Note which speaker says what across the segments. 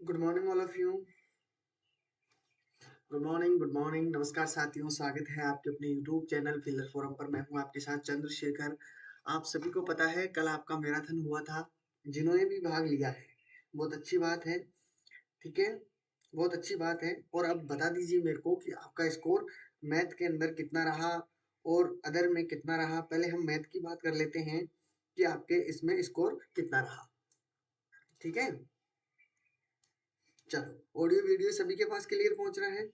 Speaker 1: Good morning all of you. Good morning, नमस्कार साथियों, स्वागत है आपके अपने यूट्यूब चैनल फिलर फोरम पर। मैं हूं आपके साथ चंद्रशेखर। आप सभी को पता है कल आपका मैराथन हुआ था। जिन्होंने भी भाग लिया है बहुत अच्छी बात है। ठीक है, बहुत अच्छी बात है। और अब बता दीजिए मेरे को कि आपका स्कोर मैथ के अंदर कितना रहा और अदर में कितना रहा। पहले हम मैथ की बात कर लेते हैं कि आपके इसमें स्कोर कितना रहा। ठीक है, चलो ऑडियो वीडियो सभी के पास क्लियर पहुंच रहा है।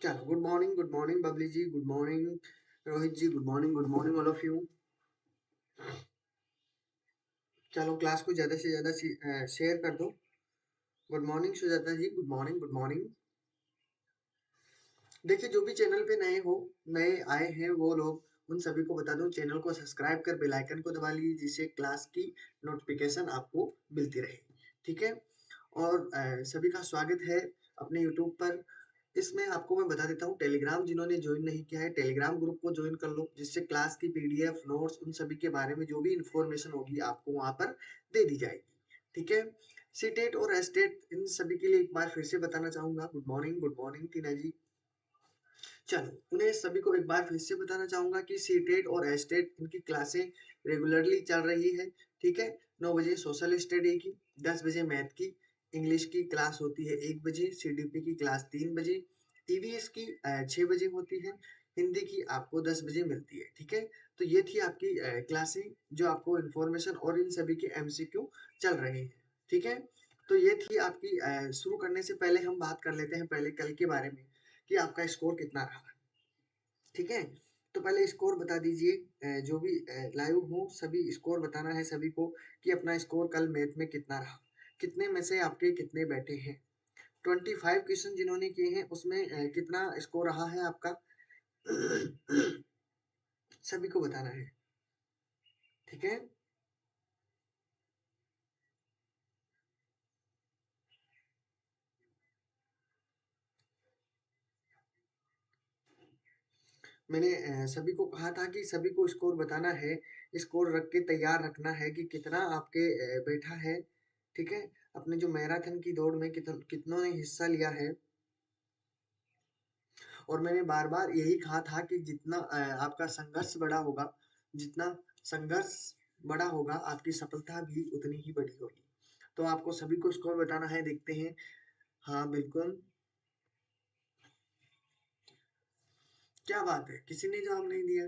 Speaker 1: चलो, good morning Babli ji, good morning Rohit ji, good morning all of you. चलो क्लास को ज्यादा से ज्यादा शेयर कर दो। Good morning Sujata ji, good morning. देखिए, जो भी चैनल पे नए हो, नए आए हैं वो लोग, उन सभी को बता दूं चैनल को सब्सक्राइब कर बेल आइकन को दबा लीजिए जिससे क्लास की नोटिफिकेशन आपको मिलती रहे। ठीक है, और सभी का स्वागत है अपने यूट्यूब पर। इसमें आपको मैं बता देता हूँ, टेलीग्राम जिन्होंने ज्वाइन नहीं किया है टेलीग्राम ग्रुप को ज्वाइन कर लो, जिससे क्लास की पीडीएफ नोट्स उन सभी के बारे में जो भी इंफॉर्मेशन होगी आपको वहां पर दे दी जाएगी। ठीक है, सीटेट और एस्टेट इन सभी के लिए एक बार फिर से बताना चाहूंगा। गुड मॉर्निंग टीना जी। चलो, उन्हें सभी को एक बार फिर से बताना चाहूंगा कि सीटेट और एस्टेट इनकी क्लासें रेगुलरली चल रही है। ठीक है, 9 बजे सोशल स्टडी की, 10 बजे मैथ की, इंग्लिश की क्लास होती है 1 बजे, सीडीपी की क्लास 3 बजे, ईवीएस की 6 बजे होती है, हिंदी की आपको 10 बजे मिलती है। ठीक है, तो ये थी आपकी क्लासें जो आपको इंफॉर्मेशन और इन सभी के एमसीक्यू चल रहे हैं। ठीक है, तो ये थी आपकी शुरू करने से पहले हम बात कर लेते हैं पहले कल के बारे में कि आपका स्कोर कितना रहा। ठीक है, तो पहले स्कोर बता दीजिए। जो भी लाइव हो सभी स्कोर बताना है सभी को कि अपना स्कोर कल मैथ में कितना रहा, कितने में से आपके कितने बैठे हैं। 25 क्वेश्चन जिन्होंने किए हैं उसमें कितना स्कोर रहा है आपका सभी को बताना है। ठीक है, मैंने सभी को कहा था कि सभी को स्कोर बताना है, स्कोर रख के तैयार रखना है कि कितना आपके बैठा है। ठीक है, अपने जो मैराथन की दौड़ में कितनों ने हिस्सा लिया है। और मैंने बार बार यही कहा था कि जितना आपका संघर्ष बड़ा होगा, जितना संघर्ष बड़ा होगा आपकी सफलता भी उतनी ही बड़ी होगी। तो आपको सभी को स्कोर बताना है, देखते हैं। हाँ बिल्कुल, क्या बात है, किसी ने जवाब नहीं दिया।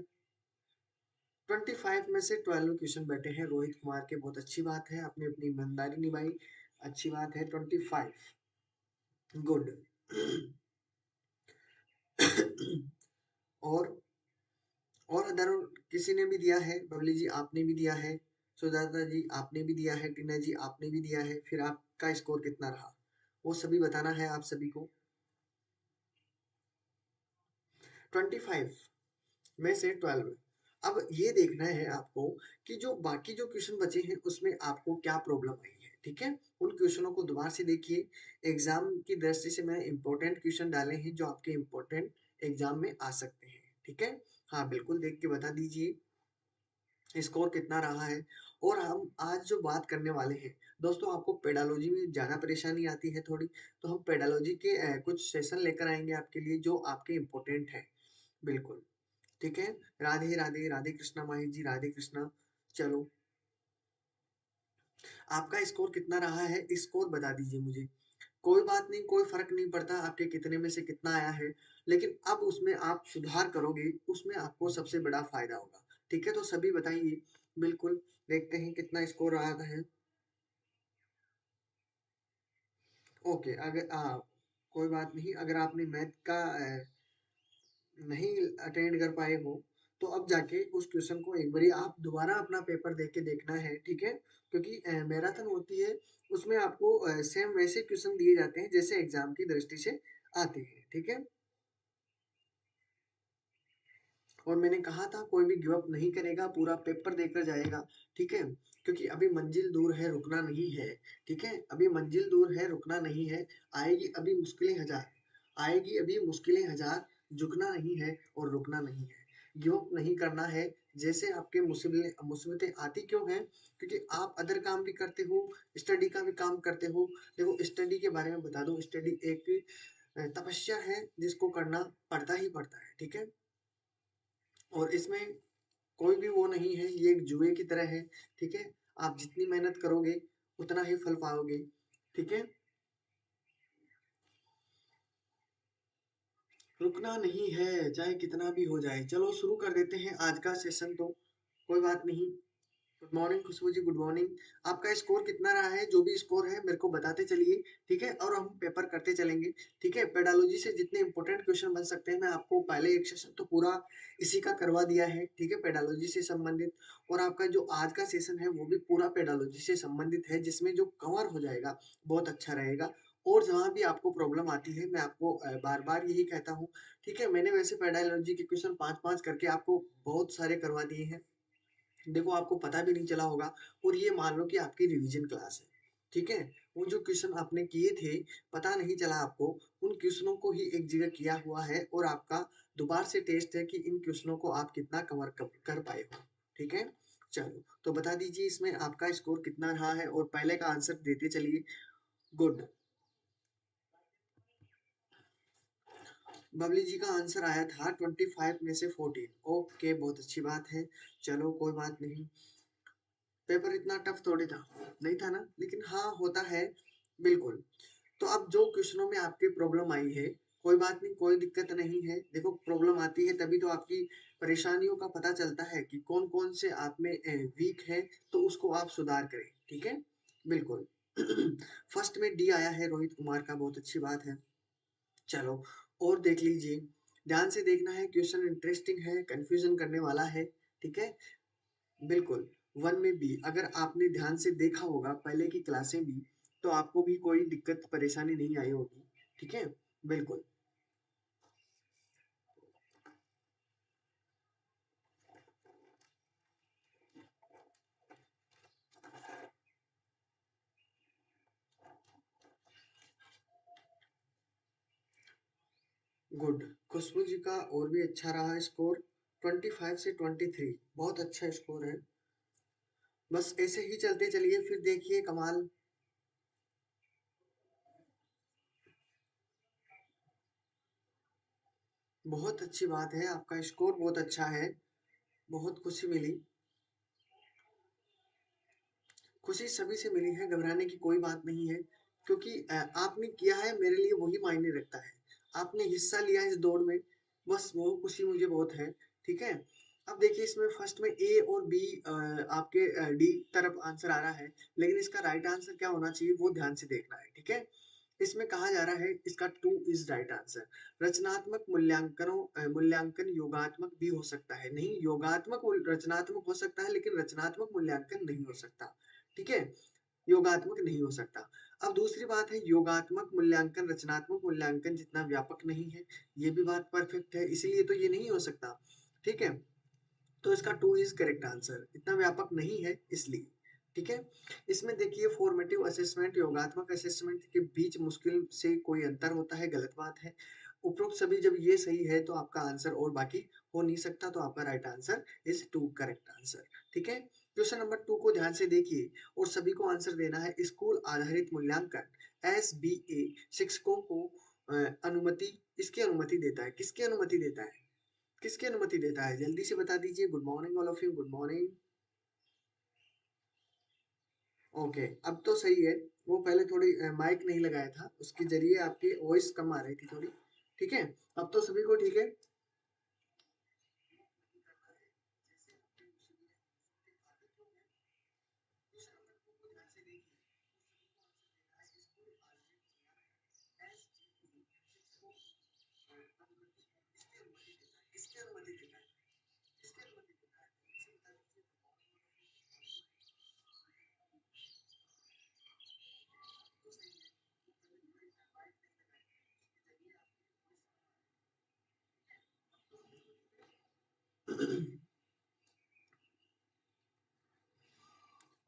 Speaker 1: 25 में से 12 क्वेश्चन बैठे हैं रोहित कुमार के, बहुत अच्छी बात है, आपने अपनी ईमानदारी निभाई, अच्छी बात है। 25 गुड। और और अदर किसी ने भी दिया है, बबली जी आपने भी दिया है, सुजाता जी आपने भी दिया है, टीना जी आपने भी दिया है। फिर आपका स्कोर कितना रहा वो सभी बताना है आप सभी को। 25 में से 12। अब ये देखना है आपको कि जो बाकी जो क्वेश्चन बचे हैं उसमें आपको क्या प्रॉब्लम आई है। ठीक है, उन क्वेश्चनों को दोबारा से देखिए। एग्जाम की दृष्टि से मैंने इंपॉर्टेंट क्वेश्चन डाले हैं जो आपके इंपॉर्टेंट एग्जाम में आ सकते हैं। ठीक है, हाँ बिल्कुल, देख के बता दीजिए स्कोर कितना रहा है। और हम आज जो बात करने वाले हैं दोस्तों, आपको पेडालॉजी में ज़्यादा परेशानी आती है थोड़ी, तो हम पेडालॉजी के कुछ सेशन लेकर आएंगे आपके लिए जो आपके इम्पोर्टेंट है। बिल्कुल, ठीक है। राधे राधे, राधे कृष्णा माही जी, राधे कृष्णा। चलो, आपका स्कोर कितना रहा है स्कोर बता दीजिए मुझे। कोई बात नहीं, कोई फर्क नहीं पड़ता आपके कितने में से कितना आया है, लेकिन अब उसमें आप सुधार करोगे उसमें आपको सबसे बड़ा फायदा होगा। ठीक है, तो सभी बताइए। बिल्कुल, देखते हैं कितना स्कोर रहा है। ओके, अगर कोई बात नहीं, अगर आपने मैथ का नहीं अटेंड कर पाए हो तो अब जाके उस क्वेश्चन को एक बारी आप दोबारा अपना पेपर देख के देखना है। ठीक है, क्योंकि मैराथन होती है उसमें आपको सेम वैसे क्वेश्चन दिए जाते हैं जैसे एग्जाम की दृष्टि से आते हैं। ठीक है, और मैंने कहा था कोई भी गिव अप नहीं करेगा, पूरा पेपर देकर जाएगा। ठीक है, क्योंकि अभी मंजिल दूर है, रुकना नहीं है। ठीक है, अभी मंजिल दूर है, रुकना नहीं है। आएगी अभी मुश्किलें हजार, आएगी अभी मुश्किलें हजार, झुकना नहीं है और रुकना नहीं है। गिव अप नहीं करना है। जैसे आपके मुसीबतें आती क्यों हैं? क्योंकि आप अदर काम भी करते हो, स्टडी का भी काम करते हो। देखो स्टडी के बारे में बता दूं, स्टडी एक तपस्या है जिसको करना पड़ता ही पड़ता है, ठीक है। और इसमें कोई भी वो नहीं है, ये एक जुए की तरह है, ठीक है। आप जितनी मेहनत करोगे उतना ही फल पाओगे, ठीक है। रुकना नहीं है चाहे कितना भी हो जाए। चलो शुरू कर देते हैं आज का सेशन, तो कोई बात नहीं। गुड मॉर्निंग खुशबू जी, गुड मॉर्निंग। आपका स्कोर कितना रहा है? जो भी स्कोर है मेरे को बताते चलिए, ठीक है। और हम पेपर करते चलेंगे, ठीक है। पेडालॉजी से जितने इंपॉर्टेंट क्वेश्चन बन सकते हैं, मैं आपको पहले एक सेशन तो पूरा इसी का करवा दिया है, ठीक है, पेडालॉजी से संबंधित। और आपका जो आज का सेशन है वो भी पूरा पेडालॉजी से संबंधित है, जिसमें जो कवर हो जाएगा बहुत अच्छा रहेगा। और जहाँ भी आपको प्रॉब्लम आती है मैं आपको बार बार यही कहता हूँ, ठीक है। मैंने वैसे पेडालॉजी के क्वेश्चन 5-5 करके आपको बहुत सारे करवा दिए हैं, देखो आपको पता भी नहीं चला होगा। और ये मान लो कि आपकी रिवीजन क्लास है, ठीक है। वो जो क्वेश्चन आपने किए थे, पता नहीं चला आपको, उन क्वेश्चनों को ही एक जगह किया हुआ है और आपका दोबारा से टेस्ट है कि इन क्वेश्चनों को आप कितना कवर कर पाए हो, ठीक है। चलो तो बता दीजिए इसमें आपका स्कोर कितना रहा है और पहले का आंसर देते चलिए। गुड। बबली जी का आंसर आया था 25 में से 14। ओके, बहुत अच्छी बात है। चलो कोई बात नहीं, पेपर इतना टफ थोड़ी था, नहीं था ना, लेकिन हाँ होता है, बिल्कुल। तो अब जो क्वेश्चनों में आपकी प्रॉब्लम आई है, कोई बात नहीं, कोई दिक्कत नहीं है। देखो प्रॉब्लम आती है तभी तो आपकी परेशानियों का पता चलता है कि कौन कौन से आप में वीक है, तो उसको आप सुधार करें, ठीक है, बिल्कुल। फर्स्ट में डी आया है रोहित कुमार का, बहुत अच्छी बात है। चलो और देख लीजिए, ध्यान से देखना है, क्वेश्चन इंटरेस्टिंग है, कंफ्यूजन करने वाला है, ठीक है, बिल्कुल। वन में भी अगर आपने ध्यान से देखा होगा पहले की क्लासें भी, तो आपको भी कोई दिक्कत परेशानी नहीं आई होगी, ठीक है, बिल्कुल। गुड। खुशबू जी का और भी अच्छा रहा स्कोर, 25 से 23, बहुत अच्छा स्कोर है। बस ऐसे ही चलते चलिए, फिर देखिए कमाल। बहुत अच्छी बात है, आपका स्कोर बहुत अच्छा है, बहुत खुशी मिली। खुशी सभी से मिली है, घबराने की कोई बात नहीं है, क्योंकि आपने किया है मेरे लिए वही मायने रखता है। आपने हिस्सा लिया इस दौड़ में, बस वो खुशी मुझे बहुत है, ठीक है। अब देखिए इसमें फर्स्ट में ए और बी आपके डी तरफ आंसर आ रहा है, लेकिन इसका राइट आंसर क्या होना चाहिए वो ध्यान से देखना है, ठीक है। इसमें कहा जा रहा है इसका टू इज राइट आंसर। रचनात्मक मूल्यांकन योगात्मक भी हो सकता है, नहीं योगात्मक रचनात्मक हो सकता है, लेकिन रचनात्मक मूल्यांकन नहीं हो सकता, ठीक है, योगात्मक नहीं हो सकता। अब दूसरी बात है, योगात्मक मूल्यांकन रचनात्मक मूल्यांकन जितना व्यापक नहीं है, ये भी बात परफेक्ट है, इसीलिए तो ये नहीं हो सकता, ठीक है। तो इसका टू इज करेक्ट आंसर, इतना व्यापक नहीं है इसलिए, ठीक है। इसमें देखिए फॉर्मेटिव असेसमेंट योगात्मक असेसमेंट के बीच मुश्किल से कोई अंतर होता है, गलत बात है। उपरोक्त सभी जब ये सही है तो आपका आंसर और बाकी हो नहीं सकता, तो आपका right answer is two correct answer, ठीक है। क्वेश्चन नंबर 2 को ध्यान से देखिए और सभी को आंसर देना है। स्कूल आधारित मूल्यांकन SBA शिक्षकों को अनुमति, इसकी अनुमति देता है, किसकी अनुमति देता है, किसकी अनुमति देता है, जल्दी से बता दीजिए। Good morning all of you, good morning. Okay, अब तो सही है। वो पहले थोड़ी माइक नहीं लगाया था, उसके जरिए आपकी वॉइस कम आ रही थी थोड़ी, ठीक है। अब तो सभी को ठीक है।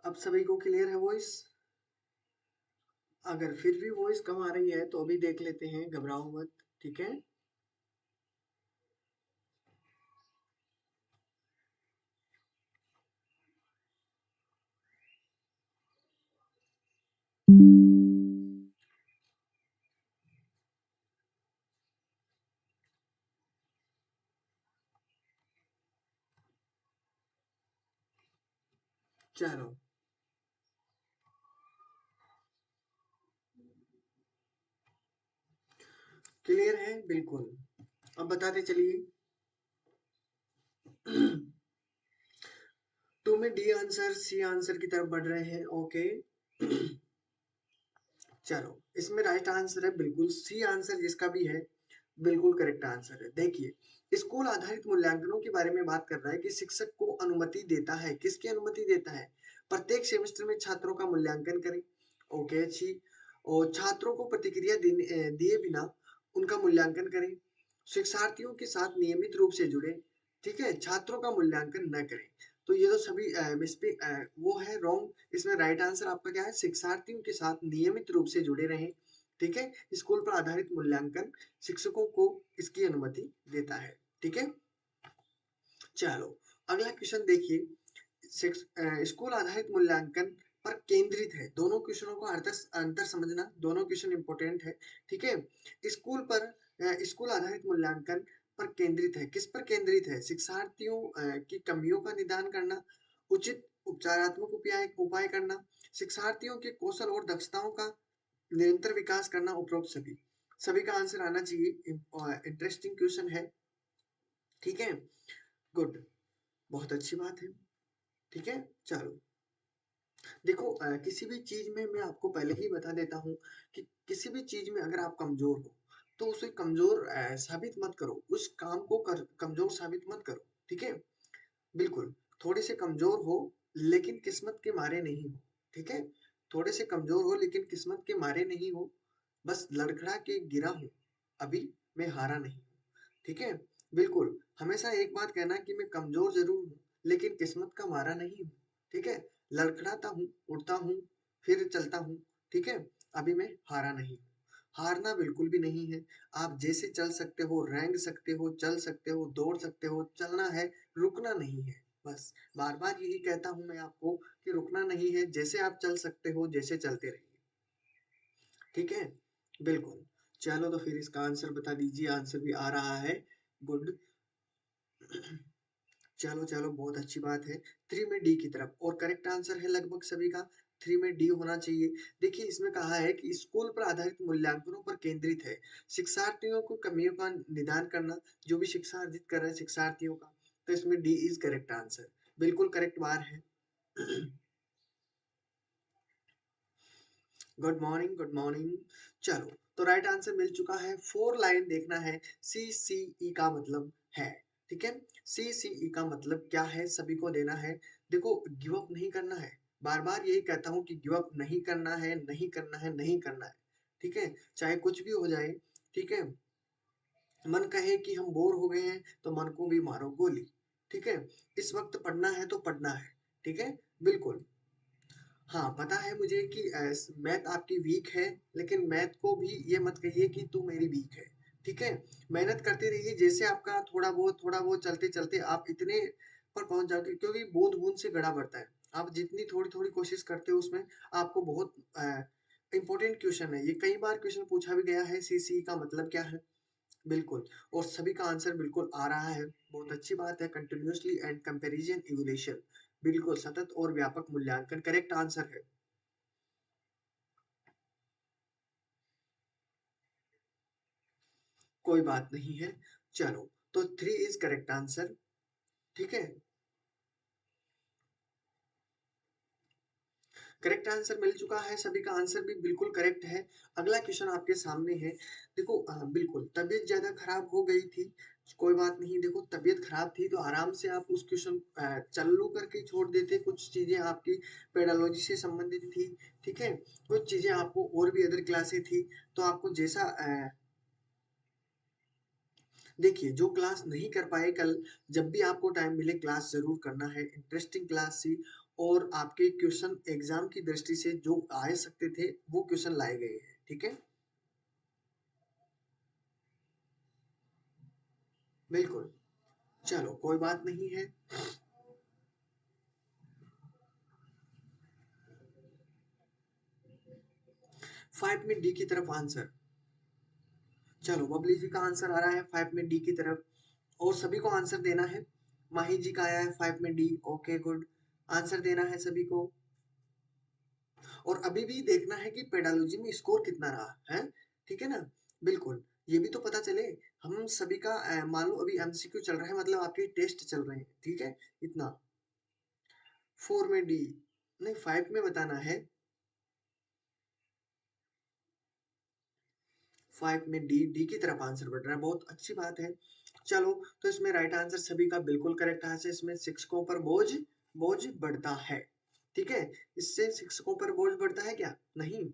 Speaker 1: अब सभी को क्लियर है वॉइस? अगर फिर भी वॉइस कम आ रही है तो अभी देख लेते हैं, घबराओ मत, ठीक है। चलो क्लियर है बिल्कुल। अब बताते चलिए। टू में डी आंसर सी आंसर की तरफ बढ़ रहे हैं। ओके चलो इसमें राइट आंसर है बिल्कुल सी आंसर, जिसका भी है बिल्कुल करेक्ट आंसर है। देखिए स्कूल आधारित मूल्यांकनों के बारे में बात कर रहा है कि शिक्षक को अनुमति देता है, किसकी अनुमति देता है, प्रत्येक सेमेस्टर में छात्रों का मूल्यांकन करें। ओके अच्छी। और छात्रों को प्रतिक्रिया दिए बिना उनका मूल्यांकन करें, शिक्षार्थियों के साथ नियमित रूप से जुड़े, ठीक है, छात्रों का मूल्यांकन न करें। तो ये तो सभी वो है रॉन्ग। इसमें राइट आंसर आपका क्या है, शिक्षार्थियों के साथ नियमित रूप से जुड़े रहें। ठीक है, स्कूल पर आधारित मूल्यांकन शिक्षकों को इसकी अनुमति देता है। ठीक है, चलो अगला क्वेश्चन देखिए। स्कूल आधारित मूल्यांकन पर केंद्रित है। दोनों क्वेश्चनों को अंतर समझना, दोनों क्वेश्चन इंपॉर्टेंट है। ठीक है, स्कूल आधारित मूल्यांकन पर केंद्रित है। किस पर केंद्रित है, शिक्षार्थियों की कमियों का निदान करना, उचित उपचारात्मक उपाय करना, शिक्षार्थियों के कौशल और दक्षताओं का निरंतर विकास करना, उपरोक्त सभी। सभी का आंसर आना चाहिए। इंटरेस्टिंग क्वेश्चन है। ठीक है, गुड, बहुत अच्छी बात है। ठीक है, चलो देखो किसी भी चीज में मैं आपको पहले ही बता देता हूँ कि किसी भी चीज में अगर आप कमजोर हो तो उसे कमजोर साबित मत करो, उस काम को कमजोर साबित मत करो। ठीक है, बिल्कुल, थोड़े से कमजोर हो लेकिन किस्मत के मारे नहीं हो। ठीक है, थोड़े से कमजोर हो लेकिन किस्मत के मारे नहीं हो, बस लड़खड़ा के गिरा हूँ, अभी मैं हारा नहीं हूँ। ठीक है, बिल्कुल, हमेशा एक बात कहना कि मैं कमजोर जरूर हूँ लेकिन किस्मत का मारा नहीं हूँ। ठीक है, लड़खड़ाता हूँ, उड़ता हूँ, फिर चलता हूँ। ठीक है, अभी मैं हारा नहीं हूँ। हारना बिल्कुल भी नहीं है। आप जैसे चल सकते हो, रेंग सकते हो, चल सकते हो, दौड़ सकते हो, चलना है, रुकना नहीं है। बस बार बार यही कहता हूँ मैं आपको कि रुकना नहीं है, जैसे आप चल सकते हो जैसे चलते रहिए। ठीक है, बिल्कुल। चलो तो फिर इसका आंसर बता दीजिए, आंसर भी आ रहा है। गुड। चलो चलो बहुत अच्छी बात है। थ्री में डी की तरफ, और करेक्ट आंसर है लगभग सभी का, थ्री में डी होना चाहिए। देखिए इसमें कहा है कि स्कूल पर आधारित मूल्यांकनों पर केंद्रित है, शिक्षार्थियों को कमियों का निदान करना, जो भी शिक्षा अर्जित कर रहे हैं शिक्षार्थियों का। तो इसमें डी इज करेक्ट आंसर, बिल्कुल करेक्ट बार है। Good morning, good morning. चलो तो राइट आंसर मिल चुका है। फोर लाइन देखना है, सी सी ई का मतलब है। ठीक है, सी सी ई का मतलब क्या है सभी को देना है। देखो गिव अप नहीं करना है, बार बार यही कहता हूँ कि गिव अप नहीं करना है, नहीं करना है, नहीं करना है। ठीक है, चाहे कुछ भी हो जाए। ठीक है, मन कहे कि हम बोर हो गए हैं तो मन को भी मारो गोली। ठीक है, इस वक्त पढ़ना है तो पढ़ना है। ठीक है, बिल्कुल। हाँ पता है मुझे कि मैथ आपकी वीक है, लेकिन मैथ को भी ये मत कहिए कि तू मेरी वीक है। ठीक है, मेहनत करते रहिए, जैसे आपका थोड़ा बहुत चलते चलते आप इतने पर पहुंच जाओगे, क्योंकि बूंद बूंद से घड़ा भरता है। आप जितनी थोड़ी थोड़ी कोशिश करते हो उसमें आपको बहुत इंपॉर्टेंट क्वेश्चन है ये, कई बार क्वेश्चन पूछा भी गया है, सी सी का मतलब क्या है। बिल्कुल, और सभी का आंसर बिल्कुल आ रहा है, बहुत अच्छी बात है। कंटिन्यूअसली एंड कंपैरिजन इवोल्यूशन, बिल्कुल सतत और व्यापक मूल्यांकन करेक्ट आंसर है। कोई बात नहीं है। चलो तो थ्री इज करेक्ट आंसर। ठीक है, करेक्ट आंसर मिल चुका है, सभी का आंसर भी बिल्कुल करेक्ट है। अगला क्वेश्चन आपके सामने है। देखो बिल्कुल तबीयत ज्यादा खराब हो गई थी, कोई बात नहीं। देखो तबीयत खराब थी तो आराम से आप उस क्वेश्चन चालू करके छोड़ देते, कुछ चीजें आपकी पेडालॉजी से संबंधित थी। ठीक है, कुछ चीजें आपको और भी अदर क्लासें थी, तो आपको जैसा देखिए जो क्लास नहीं कर पाए कल, जब भी आपको टाइम मिले क्लास जरूर करना है, इंटरेस्टिंग क्लास थी। और आपके क्वेश्चन एग्जाम की दृष्टि से जो आ सकते थे वो क्वेश्चन लाए गए हैं। ठीक है, बिल्कुल। चलो कोई बात नहीं है। 5 में डी की तरफ आंसर। चलो बबली जी का आंसर आ रहा है 5 में डी की तरफ, और सभी को आंसर देना है। माही जी का आया है 5 में डी। ओके गुड, आंसर देना है सभी को। और अभी भी देखना है कि पेडालॉजी में स्कोर कितना रहा है, ठीक है ना। बिल्कुल, ये भी तो पता चले। हम सभी का मान लो अभी एमसीक्यू चल रहा है, मतलब आपके टेस्ट चल रहे हैं, ठीक है। इतना 4 में डी, नहीं 5 में बताना है। 5 में डी, डी की तरफ आंसर बढ़ रहा है, बहुत अच्छी बात है। चलो, तो इसमें राइट आंसर सभी का बिल्कुल करेक्ट आंसर। इसमें शिक्षकों पर बोझ बोझ बढ़ता है, ठीक है। इससे शिक्षकों पर बोझ बढ़ता है क्या? नहीं।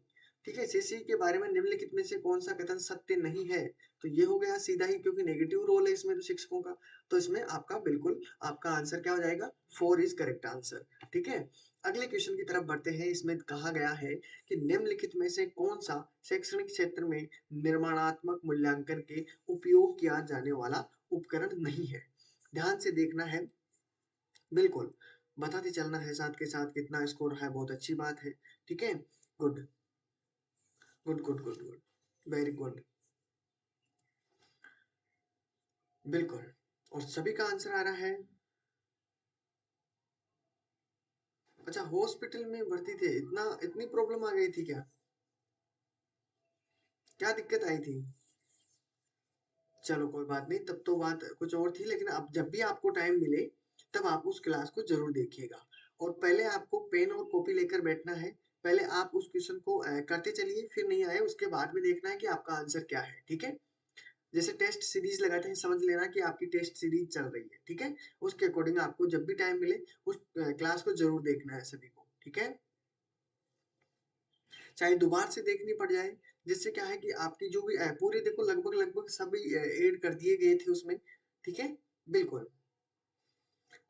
Speaker 1: ठीक है, सीसी के बारे में निम्नलिखित में से कौन सा कथन सत्य नहीं है? तो ये हो गया सीधा ही, क्योंकि नेगेटिव रोल है इसमें तो शिक्षकों का। तो इसमें आपका बिल्कुल आपका आंसर क्या हो जाएगा? 4 इज करेक्ट आंसर, ठीक है। अगले क्वेश्चन की तरफ बढ़ते हैं। इसमें कहा गया है कि निम्नलिखित में से कौन सा शैक्षणिक क्षेत्र में निर्माणात्मक मूल्यांकन के उपयोग किया जाने वाला उपकरण नहीं है? ध्यान से देखना है, बिल्कुल बताते चलना है साथ के साथ कितना स्कोर है, बहुत अच्छी बात है, ठीक है। Good good good good good, very good, बिल्कुल। और सभी का आंसर आ रहा है। अच्छा, हॉस्पिटल में भर्ती थे, इतना इतनी प्रॉब्लम आ गई थी क्या? क्या दिक्कत आई थी? चलो कोई बात नहीं, तब तो बात कुछ और थी, लेकिन अब जब भी आपको टाइम मिले तब आप उस क्लास को जरूर देखिएगा। और पहले आपको पेन और कॉपी लेकर बैठना है। पहले आप उस क्वेश्चन को करते चलिए, फिर नहीं आए उसके बाद में देखना है कि आपका आंसर क्या है, ठीक है। जैसे टेस्ट सीरीज लगाते हैं, समझ लेना कि आपकी टेस्ट सीरीज चल रही है, ठीक है। उसके अकॉर्डिंग आपको जब भी टाइम मिले उस क्लास को जरूर देखना है सभी को, ठीक है। चाहे दोबारा से देखनी पड़ जाए, जिससे क्या है कि आपकी जो भी पूरे देखो लगभग लगभग सभी ऐड कर दिए गए थे उसमें, ठीक है। बिल्कुल,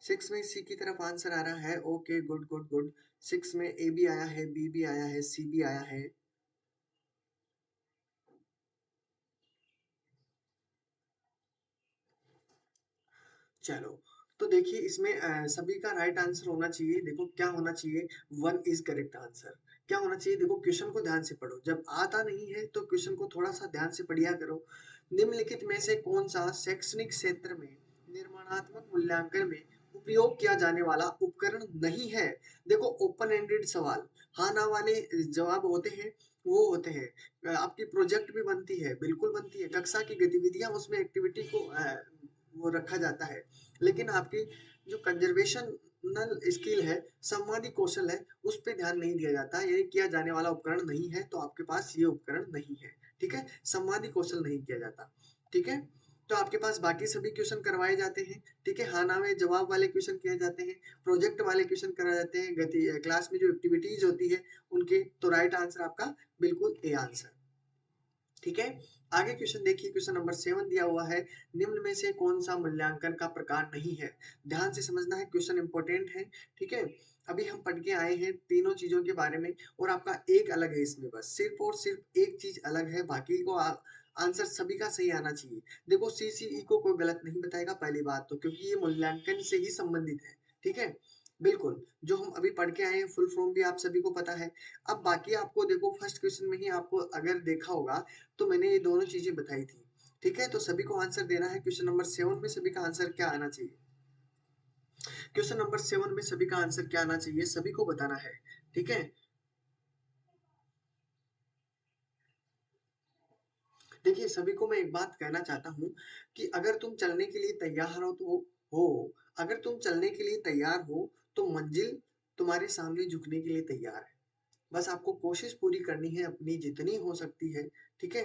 Speaker 1: 6 में सी की तरफ आंसर आ रहा है। ओके गुड गुड गुड, 6 में ए भी आया है, बी भी आया है, सी भी आया है। चलो, तो देखिए इसमें सभी का राइट आंसर होना चाहिए। देखो क्या होना चाहिए, 1 इज करेक्ट आंसर। क्या होना चाहिए, देखो क्वेश्चन को ध्यान से पढ़ो, जब आता नहीं है तो क्वेश्चन को थोड़ा सा ध्यान से पढ़िया करो। निम्नलिखित में से कौन सा शैक्षणिक क्षेत्र में निर्माणात्मक मूल्यांकन में उपयोग किया जाने वाला उपकरण नहीं है? देखो ओपन एंडेड सवाल, हाँ ना वाले जवाब होते हैं, वो होते हैं। आपकी प्रोजेक्ट भी बनती है, बिल्कुल बनती है, कक्षा की गतिविधियां उसमें एक्टिविटी को वो रखा जाता है। लेकिन आपकी जो कंजर्वेशनल स्किल है, संवादी कौशल है, उस पे ध्यान नहीं दिया जाता, ये किया जाने वाला उपकरण नहीं है, तो आपके पास ये उपकरण नहीं है, ठीक है। संवादी कौशल नहीं किया जाता, ठीक है। तो आपके पास बाकी सभी क्वेश्चन करवाए जाते हैं, ठीक है। हाँ ना में जवाब वाले क्वेश्चन किए जाते हैं, प्रोजेक्ट वाले क्वेश्चन कराए जाते हैं, गति क्लास में जो एक्टिविटीज होती है उनके। तो राइट आंसर आपका बिल्कुल ए आंसर, ठीक है। आगे क्वेश्चन देखिए, क्वेश्चन नंबर 7 दिया हुआ है, निम्न में से कौन सा मूल्यांकन का प्रकार नहीं है? ध्यान से समझना है, क्वेश्चन इंपॉर्टेंट है, ठीक है। अभी हम पढ़ के आए हैं तीनों चीजों के बारे में, और आपका एक अलग है इसमें, बस सिर्फ और सिर्फ एक चीज अलग है, बाकी को आंसर सभी का सही आना चाहिए। देखो सीसीई को कोई गलत नहीं बताएगा पहली बात तो, क्योंकि ये मूल्यांकन से ही संबंधित है, ठीक है। बिल्कुल, जो हम अभी पढ़ के आए हैं फुल फॉर्म भी आप सभी को पता है। अब बाकी आपको देखो फर्स्ट क्वेश्चन में ही आपको अगर देखा होगा तो मैंने ये दोनों चीजें बताई थी, ठीक है। तो सभी को आंसर देना है। क्वेश्चन नंबर 7 में सभी का आंसर क्या आना चाहिए? क्वेश्चन नंबर 7 में सभी का आंसर क्या आना चाहिए, सभी को बताना है, ठीक है। देखिए सभी को मैं एक बात कहना चाहता हूँ कि अगर तुम चलने के लिए तैयार हो तो हो अगर तुम चलने के लिए तैयार हो तो मंजिल तुम्हारे सामने झुकने के लिए तैयार है। बस आपको कोशिश पूरी करनी है अपनी जितनी हो सकती है, ठीक है।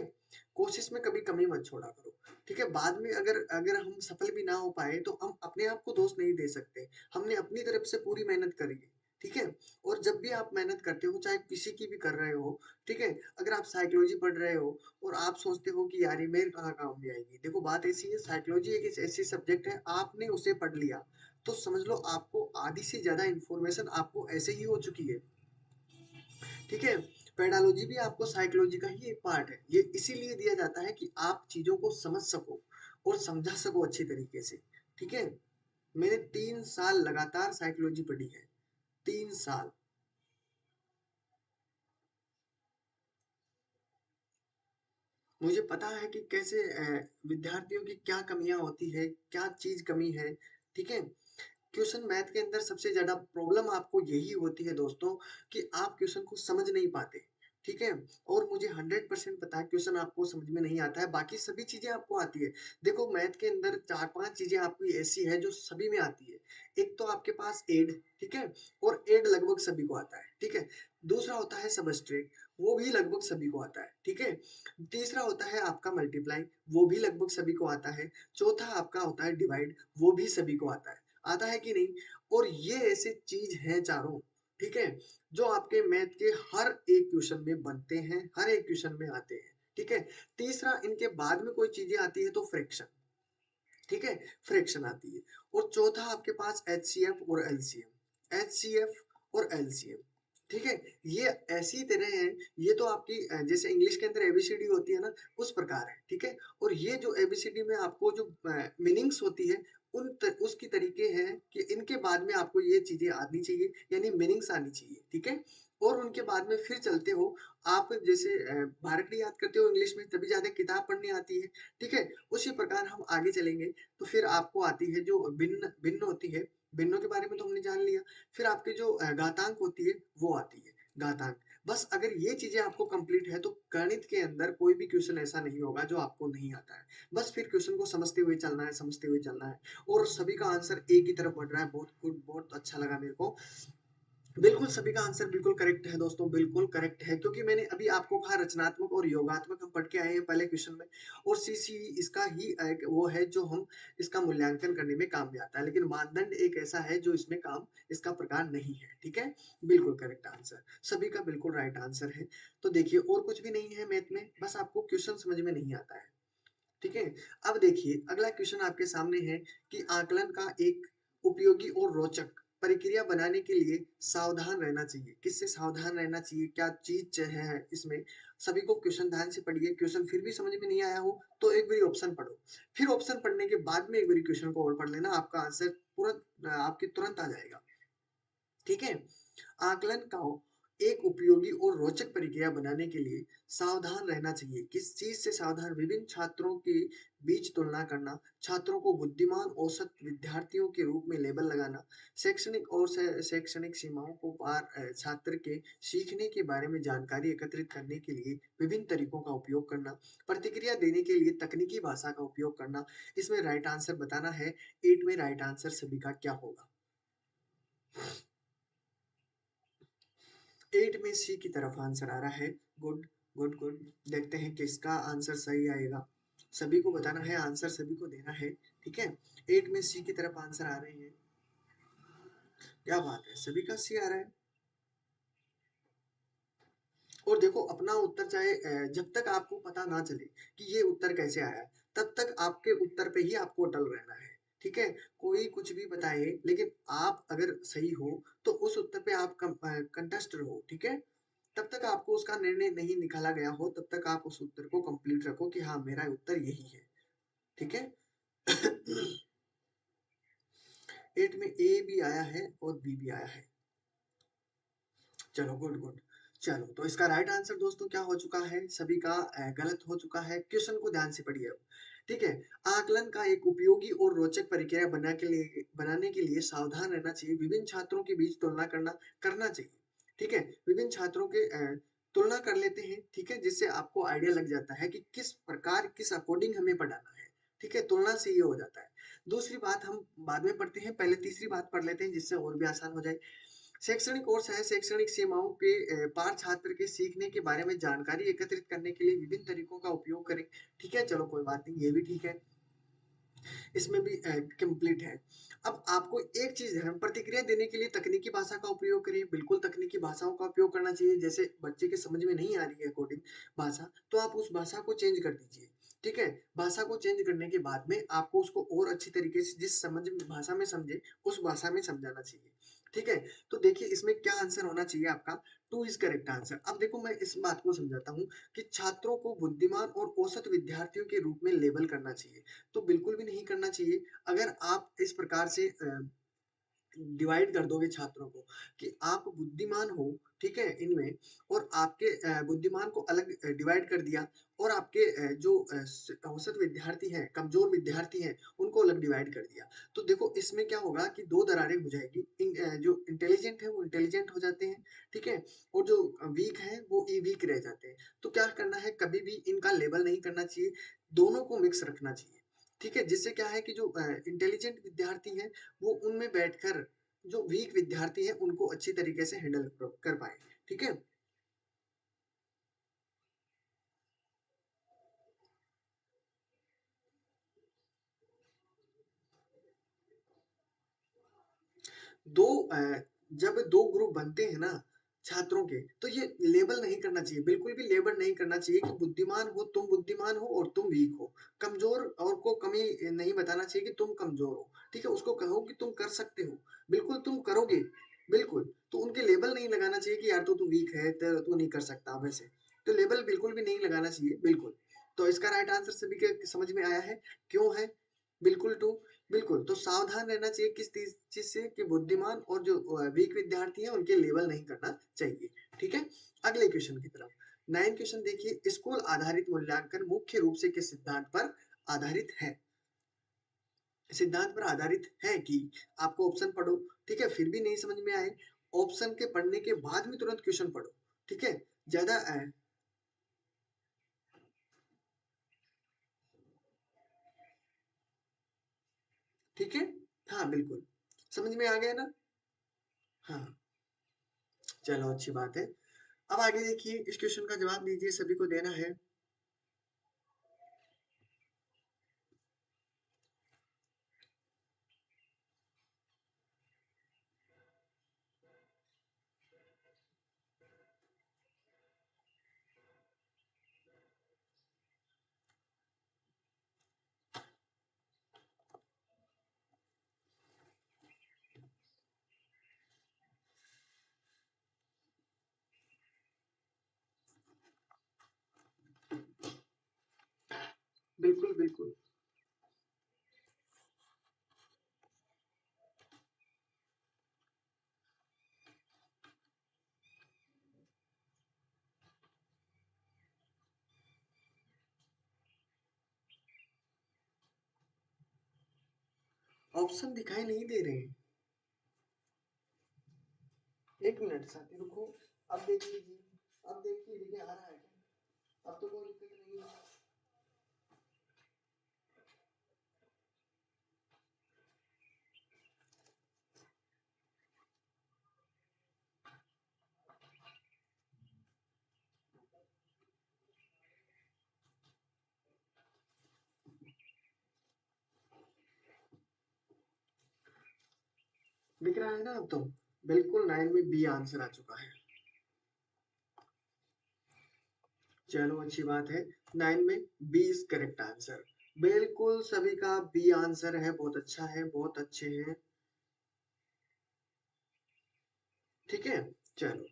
Speaker 1: कोशिश में कभी कमी मत छोड़ा करो, ठीक है। बाद में अगर अगर हम सफल भी ना हो पाए तो हम अपने आप को दोष नहीं दे सकते, हमने अपनी तरफ से पूरी मेहनत करी है, ठीक है। और जब भी आप मेहनत करते हो, चाहे किसी की भी कर रहे हो, ठीक है। अगर आप साइकोलॉजी पढ़ रहे हो और आप सोचते हो कि यार ये मेरे कहाँ काम में आएगी, देखो बात ऐसी है, साइकोलॉजी एक ऐसी सब्जेक्ट है, आपने उसे पढ़ लिया तो समझ लो आपको आधी से ज्यादा इंफॉर्मेशन आपको ऐसे ही हो चुकी है, ठीक है। पेडालॉजी भी आपको साइकोलॉजी का ही एक पार्ट है, ये इसीलिए दिया जाता है कि आप चीजों को समझ सको और समझा सको अच्छी तरीके से, ठीक है। मैंने 3 साल लगातार साइकोलॉजी पढ़ी है, 3 साल। मुझे पता है कि कैसे विद्यार्थियों की क्या कमियाँ होती है, क्या चीज़ कमी है, ठीक है? क्वेश्चन मैथ के अंदर सबसे ज़्यादा प्रॉब्लम आपको यही होती है दोस्तों कि आप क्वेश्चन को समझ नहीं पाते, ठीक है? और मुझे 100% पता है क्वेश्चन आपको समझ में नहीं आता है, बाकी सभी चीज़ें आपको आती है। देखो मैथ के अंदर 4-5 चीज़ें आपकी ऐसी है जो सभी में आती है। एक तो आपके पास ऐड, ठीक है? और ऐड लगभग सभी को आता है, ठीक है? दूसरा होता है सबट्रैक्ट, वो भी लगभग सभी को आता है, ठीक है? तीसरा होता है आपका मल्टीप्लाई, वो भी लगभग सभी को आता है। चौथा आपका होता है डिवाइड, वो भी सभी को आता है। आता है कि नहीं? और ये ऐसी चीज है चारों, ठीक है, जो आपके मैथ के हर एक क्वेश्चन में बनते हैं, हर एक क्वेश्चन में आते हैं, ठीक है। तीसरा इनके बाद में कोई चीजें आती है तो फ्रैक्शन, ठीक है, फ्रैक्शन आती है। और चौथा आपके पास एचसीएफ और एलसीएम, एचसीएफ और एलसीएम, ठीक है। ये ऐसी तरह है, ये तो आपकी जैसे इंग्लिश के अंदर एबीसीडी होती है ना, उस प्रकार है, ठीक है। और ये जो एबीसीडी में आपको जो मीनिंग्स होती है उसकी तरीके हैं कि इनके बाद में आपको ये चीजें आनी चाहिए, यानी मीनिंग्स आनी चाहिए, ठीक है। और उनके बाद में फिर चलते हो आप, जैसे भारतीय याद करते हो इंग्लिश में, तभी ज्यादा किताब पढ़नी आती है, ठीक है। उसी प्रकार हम आगे चलेंगे तो फिर आपको आती है जो भिन्न भिन्न होती है, भिन्नों के बारे में तो हमने जान लिया। फिर आपकी जो घातांक होती है वो आती है, घातांक। बस अगर ये चीजें आपको कंप्लीट है तो गणित के अंदर कोई भी क्वेश्चन ऐसा नहीं होगा जो आपको नहीं आता है। बस फिर क्वेश्चन को समझते हुए चलना है, समझते हुए चलना है। और सभी का आंसर एक ही तरफ बढ़ रहा है, बहुत गुड, बहुत अच्छा लगा मेरे को। बिल्कुल सभी का आंसर बिल्कुल करेक्ट है दोस्तों, बिल्कुल करेक्ट है, क्योंकि मैंने अभी आपको कहा रचनात्मक और योगात्मक हम पढ़ के आए हैं पहले क्वेश्चन में। और सीसी इसका ही एक वो है जो हम इसका मूल्यांकन करने में काम में आता है, लेकिन मानदंड एक ऐसा है जो इसमें काम इसका प्रकार नहीं है, ठीक है। बिल्कुल करेक्ट आंसर, सभी का बिल्कुल राइट आंसर है। तो देखिए और कुछ भी नहीं है मैथ में, बस आपको क्वेश्चन समझ में नहीं आता है, ठीक है। अब देखिए अगला क्वेश्चन आपके सामने है कि आकलन का एक उपयोगी और रोचक प्रक्रिया बनाने के लिए सावधान रहना चाहिए। किससे सावधान रहना चाहिए, क्या चीज है इसमें? सभी को क्वेश्चन ध्यान से पढ़िए, क्वेश्चन फिर भी समझ में नहीं आया हो तो एक बारी ऑप्शन पढ़ो, फिर ऑप्शन पढ़ने के बाद में एक बारी क्वेश्चन को और पढ़ लेना, आपका आंसर तुरंत आपके तुरंत आ जाएगा, ठीक है। आकलन का एक उपयोगी और रोचक प्रक्रिया बनाने के लिए सावधान रहना चाहिए। किस चीज से सावधान? विभिन्न छात्रों के बीच तुलना करना, छात्रों को बुद्धिमान औसत विद्यार्थियों के रूप में लेबल लगाना, शैक्षणिक और शैक्षणिक सीमाओं को पार छात्र के सीखने के बारे में जानकारी एकत्रित करने के लिए विभिन्न तरीकों का उपयोग करना, प्रतिक्रिया देने के लिए तकनीकी भाषा का उपयोग करना। इसमें राइट आंसर बताना है। 8 में राइट आंसर सभी का क्या होगा? 8 में सी की तरफ आंसर आ रहा है। Good, good, good. देखते हैं किसका आंसर सही आएगा। सभी को बताना है, आंसर सभी को देना है, ठीक है। 8 में सी की तरफ आंसर आ रहे हैं। क्या बात है, सभी का सी आ रहा है। और देखो अपना उत्तर चाहे जब तक आपको पता ना चले कि ये उत्तर कैसे आया, तब तक आपके उत्तर पे ही आपको अटल रहना है, ठीक है। कोई कुछ भी बताए, लेकिन आप अगर सही हो तो उस उत्तर पे आप कंटेस्ट रहो, ठीक है। तब तक आपको उसका निर्णय नहीं निकाला गया हो, तब तक आप उस उत्तर को कंप्लीट रखो कि हाँ मेरा उत्तर यही है, ठीक है। 8 में ए भी आया है और बी भी आया है। चलो गुड, गुड। चलो तो इसका राइट आंसर दोस्तों क्या हो चुका है? सभी का गलत हो चुका है। क्वेश्चन को ध्यान से पढ़िए अब, ठीक है। आकलन का एक उपयोगी और रोचक प्रक्रिया बनाने के लिए सावधान रहना चाहिए। विभिन्न छात्रों के बीच तुलना करना चाहिए, ठीक है। विभिन्न छात्रों के तुलना कर लेते हैं, ठीक है, जिससे आपको आइडिया लग जाता है कि किस प्रकार, किस अकॉर्डिंग हमें पढ़ाना है, ठीक है। तुलना से ये हो जाता है। दूसरी बात हम बाद में पढ़ते हैं, पहले तीसरी बात पढ़ लेते हैं जिससे और भी आसान हो जाए। शैक्षणिक और सह शैक्षणिक सीमाओं के पार छात्र के सीखने के बारे में जानकारी एकत्रित करने के लिए विभिन्न तरीकों का उपयोग करें, ठीक है। चलो कोई बात नहीं, ये भी ठीक है, इसमें भी कंप्लीट है। अब आपको एक चीज है, प्रतिक्रिया देने के लिए तकनीकी भाषा का उपयोग करिए। बिल्कुल तकनीकी भाषाओं का उपयोग करना चाहिए। जैसे बच्चे के समझ में नहीं आ रही है अकॉर्डिंग भाषा, तो आप उस भाषा को चेंज कर दीजिए, ठीक है। भाषा को चेंज करने के बाद में आपको उसको और अच्छी तरीके से, जिस समझ भाषा में समझे उस भाषा में समझाना चाहिए, ठीक है। तो देखिए इसमें क्या आंसर होना चाहिए आपका? 2 इज करेक्ट आंसर। अब देखो मैं इस बात को समझाता हूँ कि छात्रों को बुद्धिमान और औसत विद्यार्थियों के रूप में लेबल करना चाहिए, तो बिल्कुल भी नहीं करना चाहिए। अगर आप इस प्रकार से डिवाइड कर दोगे छात्रों को कि आप बुद्धिमान हो, ठीक है, इनमें, और आपके बुद्धिमान को अलग डिवाइड कर दिया, और आपके जो औसत विद्यार्थी हैं, कमजोर विद्यार्थी हैं, उनको अलग डिवाइड कर दिया। तो देखो इसमें क्या होगा कि दो दरारें हो जाएगी। जो इंटेलिजेंट है वो इंटेलिजेंट हो जाते हैं, ठीक है, और जो वीक है वो वीक रह जाते हैं। तो क्या करना है, कभी भी इनका लेबल नहीं करना चाहिए, दोनों को मिक्स रखना चाहिए, ठीक है, जिससे क्या है कि जो इंटेलिजेंट विद्यार्थी हैं वो उनमें बैठकर जो वीक विद्यार्थी हैं उनको अच्छी तरीके से हैंडल कर पाए, ठीक है। दो जब दो ग्रुप बनते हैं ना छात्रों के, तो ये लेबल नहीं करना चाहिए, बिल्कुल भी लेबल नहीं करना चाहिए कि बुद्धिमान हो, तुम बुद्धिमान हो और तुम वीक हो, कमजोर और को कमी नहीं बताना चाहिए कि तुम कमजोर हो, ठीक है, उसको कहो कि तुम कर सकते हो, बिल्कुल तुम करोगे, बिल्कुल। तो उनके लेबल नहीं लगाना चाहिए कि यार तू तू वीक है, तू नहीं कर सकता वैसे, तो लेबल बिल्कुल भी नहीं लगाना चाहिए, बिल्कुल। तो इसका राइट आंसर सभी के समझ में आया है, क्यों है, बिल्कुल टू, बिल्कुल। तो सावधान रहना चाहिए किस चीज से कि बुद्धिमान और जो वीक विद्यार्थी हैं उनके लेवल नहीं करना चाहिए, ठीक है। अगले क्वेश्चन की तरफ, 9 क्वेश्चन देखिए, स्कूल आधारित मूल्यांकन मुख्य रूप से किस सिद्धांत पर आधारित है। सिद्धांत पर आधारित है कि आपको ऑप्शन पढ़ो, ठीक है, फिर भी नहीं समझ में आए, ऑप्शन के पढ़ने के बाद में तुरंत क्वेश्चन पढ़ो, ठीक है, ज्यादा ठीक है, हाँ बिल्कुल, समझ में आ गया ना, हाँ, चलो अच्छी बात है। अब आगे देखिए, इस क्वेश्चन का जवाब दीजिए, सभी को देना है। बिल्कुल बिल्कुल। ऑप्शन दिखाई नहीं दे रहे हैं, एक मिनट साथी रुको, अब देख लीजिए, अब देखिए, देखिए आ रहा है क्या, अब तो कोई दिक्कत नहीं है। दिख रहा है ना अब तो, बिल्कुल 9 में बी आंसर आ चुका है। चलो अच्छी बात है, 9 में बी इज करेक्ट आंसर, बिल्कुल सभी का बी आंसर है, बहुत अच्छा है, बहुत अच्छे हैं, ठीक है। चलो,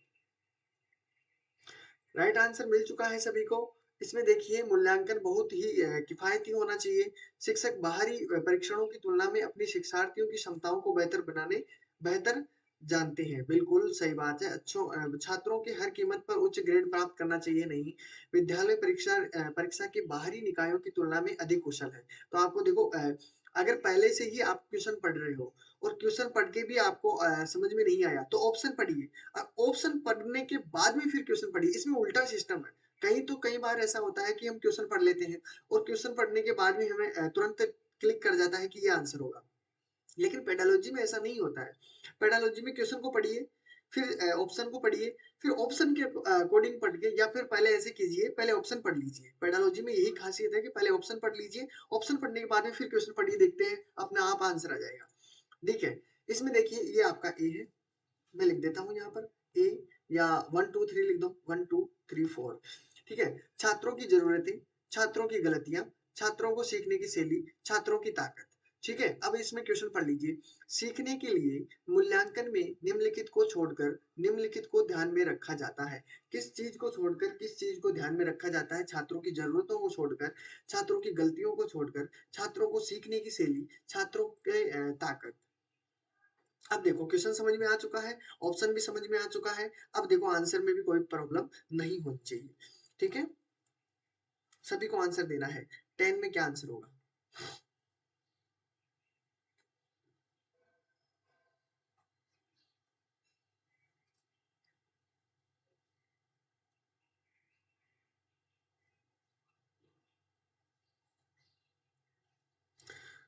Speaker 1: राइट आंसर मिल चुका है सभी को। इसमें देखिए, मूल्यांकन बहुत ही किफायती होना चाहिए। शिक्षक बाहरी परीक्षणों की तुलना में अपने शिक्षार्थियों की क्षमताओं को बेहतर जानते हैं, बिल्कुल सही बात है। अच्छों छात्रों की हर कीमत पर उच्च ग्रेड प्राप्त करना चाहिए नहीं, विद्यालय परीक्षा के बाहरी निकायों की तुलना में अधिक कुशल है। तो आपको देखो, अगर पहले से ही आप क्वेश्चन पढ़ रहे हो और क्वेश्चन पढ़ के भी आपको समझ में नहीं आया, तो ऑप्शन पढ़िए, ऑप्शन पढ़ने के बाद में फिर क्वेश्चन पढ़िए, इसमें उल्टा सिस्टम है। कई बार ऐसा होता है कि हम क्वेश्चन पढ़ लेते हैं और क्वेश्चन पढ़ने के बाद में हमें तुरंत क्लिक कर जाता है कि ये आंसर होगा, लेकिन पेडालॉजी में ऐसा नहीं होता है। पेडालॉजी में क्वेश्चन को पढ़िए, फिर ऑप्शन को पढ़िए, फिर ऑप्शन के अकॉर्डिंग पढ़ के, या फिर पहले ऐसे कीजिए, पहले ऑप्शन पढ़ लीजिए। पेडालॉजी में यही खासियत है कि पहले ऑप्शन पढ़ लीजिए, ऑप्शन पढ़ने के बाद में फिर क्वेश्चन पढ़िए, देखते हैं अपने आप आंसर आ जाएगा। देखिए, इसमें देखिए, ये आपका ए है, मैं लिख देता हूँ यहाँ पर ए, या 1 2 3 लिख दो, 1 2 3 4, ठीक है। छात्रों की जरूरतें, छात्रों की गलतियां, छात्रों को सीखने की शैली, छात्रों की ताकत, ठीक है। अब इसमें क्वेश्चन पढ़ लीजिए, सीखने के लिए मूल्यांकन में निम्नलिखित को छोड़कर निम्नलिखित को ध्यान में रखा जाता है। किस चीज को छोड़कर किस चीज को ध्यान में रखा जाता है, छात्रों की जरूरतों को छोड़कर, छात्रों की गलतियों को छोड़कर, छात्रों को सीखने की शैली, छात्रों के ताकत। अब देखो क्वेश्चन समझ में आ चुका है, ऑप्शन भी समझ में आ चुका है। अब देखो आंसर में भी कोई प्रॉब्लम नहीं होनी चाहिए, ठीक है। सभी को आंसर देना है। 10 में क्या आंसर होगा?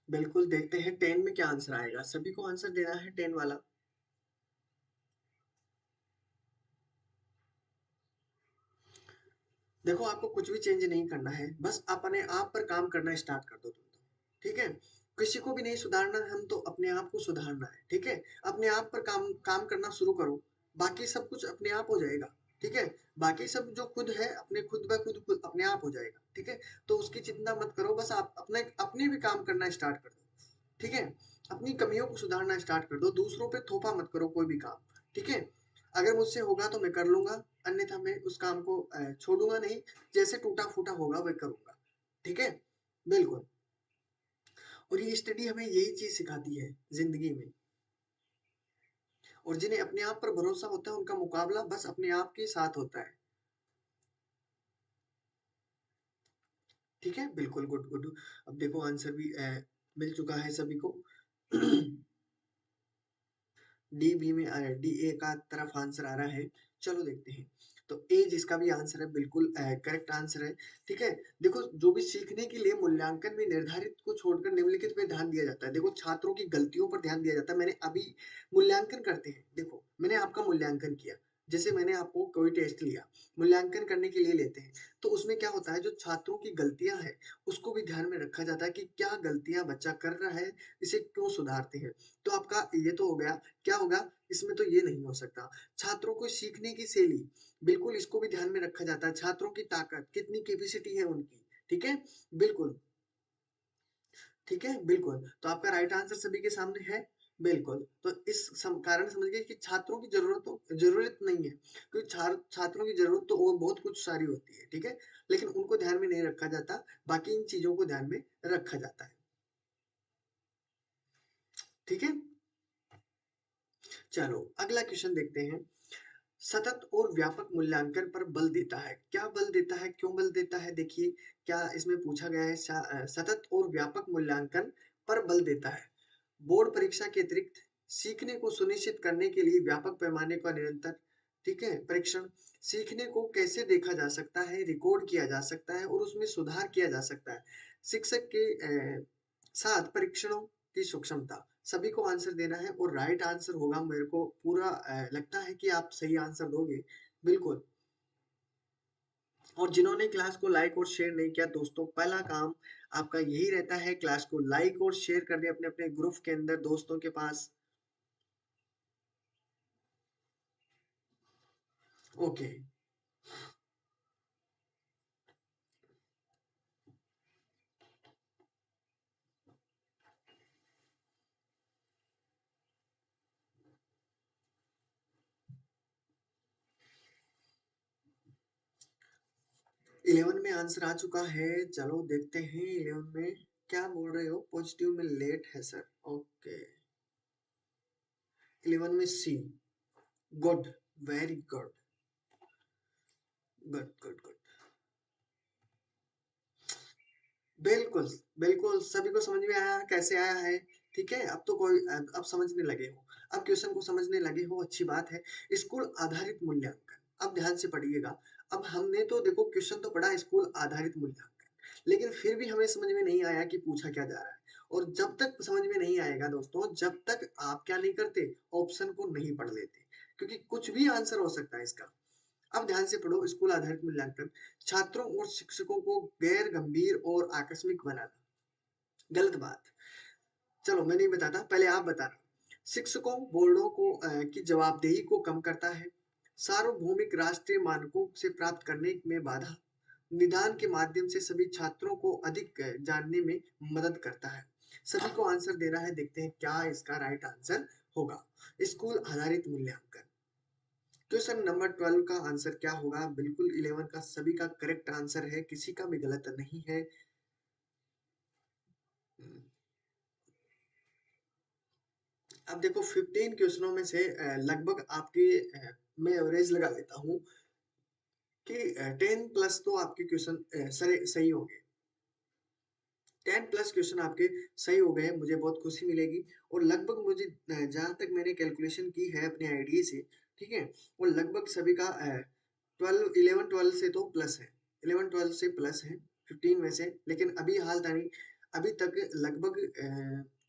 Speaker 1: बिल्कुल देखते हैं 10 में क्या आंसर आएगा। सभी को आंसर देना है 10 वाला। देखो आपको कुछ भी चेंज नहीं करना है, बस अपने आप पर काम करना स्टार्ट कर दो तुम तो, ठीक है। किसी को भी नहीं सुधारना है, हम तो अपने आप को सुधारना है, ठीक है। अपने आप पर काम काम करना शुरू करो, बाकी सब कुछ अपने आप हो जाएगा, ठीक है। बाकी सब जो खुद है अपने खुद ब खुद अपने आप हो जाएगा, ठीक है। तो उसकी चिंता मत करो, बस आप अपने अपने भी काम करना स्टार्ट कर दो, ठीक है। अपनी कमियों को सुधारना स्टार्ट कर दो, दूसरों पे थोपा मत करो कोई भी काम, ठीक है। अगर मुझसे होगा तो मैं कर लूंगा, अन्यथा मैं उस काम को छोड़ूंगा नहीं। जैसे टूटा फूटा होगा वही करूंगा, ठीक है। बिल्कुल। और ये स्टडी हमें यही चीज सिखाती है जिंदगी में। और जिन्हें अपने आप पर भरोसा होता है उनका मुकाबला बस अपने आप के साथ होता है, ठीक है। बिल्कुल, गुड गुड। अब देखो आंसर भी मिल चुका है सभी को। डी बी में डी ए का तरफ आंसर आ रहा है। चलो देखते हैं। तो ए जिसका भी आंसर है बिल्कुल करेक्ट आंसर है, ठीक है। देखो जो भी सीखने के लिए मूल्यांकन में निर्धारित को छोड़कर निम्नलिखित पे ध्यान दिया जाता है। देखो छात्रों की गलतियों पर ध्यान दिया जाता है। मैंने अभी मूल्यांकन करते हैं, देखो मैंने आपका मूल्यांकन किया, जैसे मैंने आपको कोई टेस्ट लिया, मूल्यांकन करने के लिए लेते हैं। तो उसमें क्या होता है, जो छात्रों की गलतियां हैं उसको भी ध्यान में रखा जाता है कि क्या गलतियां बच्चा कर रहा है, इसे क्यों सुधारते हैं। तो आपका ये तो हो गया। क्या होगा इसमें, तो ये नहीं हो सकता। छात्रों को सीखने की शैली, बिल्कुल इसको भी ध्यान में रखा जाता है। छात्रों की ताकत, कितनी कैपेसिटी है उनकी, ठीक है। बिल्कुल, ठीक है। बिल्कुल, तो आपका राइट आंसर सभी के सामने है। बिल्कुल, तो इस कारण समझ गए कि छात्रों की जरूरत नहीं है, क्योंकि छात्रों की जरूरत तो और बहुत कुछ सारी होती है, ठीक है। लेकिन उनको ध्यान में नहीं रखा जाता, बाकी इन चीजों को ध्यान में रखा जाता है, ठीक है। चलो अगला क्वेश्चन देखते हैं। सतत और व्यापक मूल्यांकन पर बल देता है। क्या बल देता है, क्यों बल देता है? देखिए क्या इसमें पूछा गया है। सतत और व्यापक मूल्यांकन पर बल देता है। बोर्ड परीक्षा के अतिरिक्त सीखने को सुनिश्चित करने के लिए व्यापक पैमाने का निरंतर, ठीक है, परीक्षण। सीखने को कैसे देखा जा सकता है, रिकॉर्ड किया जा सकता है और उसमें सुधार किया जा सकता है। शिक्षक के साथ परीक्षणों की सूक्ष्मता। सभी को आंसर देना है और राइट आंसर होगा, मेरे को पूरा लगता है कि आप सही आंसर दोगे। बिल्कुल। और जिन्होंने क्लास को लाइक और शेयर नहीं किया दोस्तों, पहला काम आपका यही रहता है, क्लास को लाइक और शेयर कर दे अपने अपने ग्रुप के अंदर दोस्तों के पास। ओके। 11 में आंसर आ चुका है। चलो देखते हैं 11 में क्या बोल रहे हो। पॉजिटिव में लेट है सर, ओके। 11 में C. Good, very good, good good good. बिल्कुल, बिल्कुल सभी को समझ में आया कैसे आया है, ठीक है। अब तो कोई अब समझने लगे हो, अब क्वेश्चन को समझने लगे हो, अच्छी बात है। स्कूल आधारित मूल्यांकन, अब ध्यान से पढ़िएगा। अब हमने तो देखो क्वेश्चन तो पढ़ा स्कूल आधारित मूल्यांकन, लेकिन फिर भी हमें समझ में नहीं आया कि पूछा क्या जा रहा है। और जब तक समझ में नहीं आएगा दोस्तों, जब तक आप क्या नहीं करते, ऑप्शन को नहीं पढ़ लेते, क्योंकि कुछ भी आंसर हो सकता है इसका। अब ध्यान से पढ़ो। स्कूल आधारित मूल्यांकन, छात्रों और शिक्षकों को गैर गंभीर और आकस्मिक बनाना। गलत बात। चलो मैं नहीं बताता, पहले आप बताना। शिक्षकों बोर्डों को की जवाबदेही को कम करता है। सार्वभौमिक राष्ट्रीय मानकों से प्राप्त करने में बाधा। निदान के माध्यम से सभी छात्रों को अधिक जानने में मदद करता है। सभी को आंसर देना है, देखते हैं क्या इसका राइट आंसर होगा। स्कूल आधारित मूल्यांकन। क्वेश्चन नंबर 12 का आंसर क्या होगा? बिल्कुल 11 का सभी का करेक्ट आंसर है, किसी का भी गलत नहीं है। अब देखो 15 क्वेश्चनों में से लगभग आपके मैं एवरेज लगा लेता हूँ कि 10 प्लस तो आपके क्वेश्चन सही सही होंगे। 10 प्लस क्वेश्चन आपके सही हो गए, मुझे बहुत खुशी मिलेगी। और लगभग मुझे जहाँ तक मैंने कैलकुलेशन की है अपने आईडिया से, ठीक है, वो लगभग सभी का 11-12 से तो प्लस है, 11-12 से प्लस है 15 में से। लेकिन अभी हाल तानी अभी तक लगभग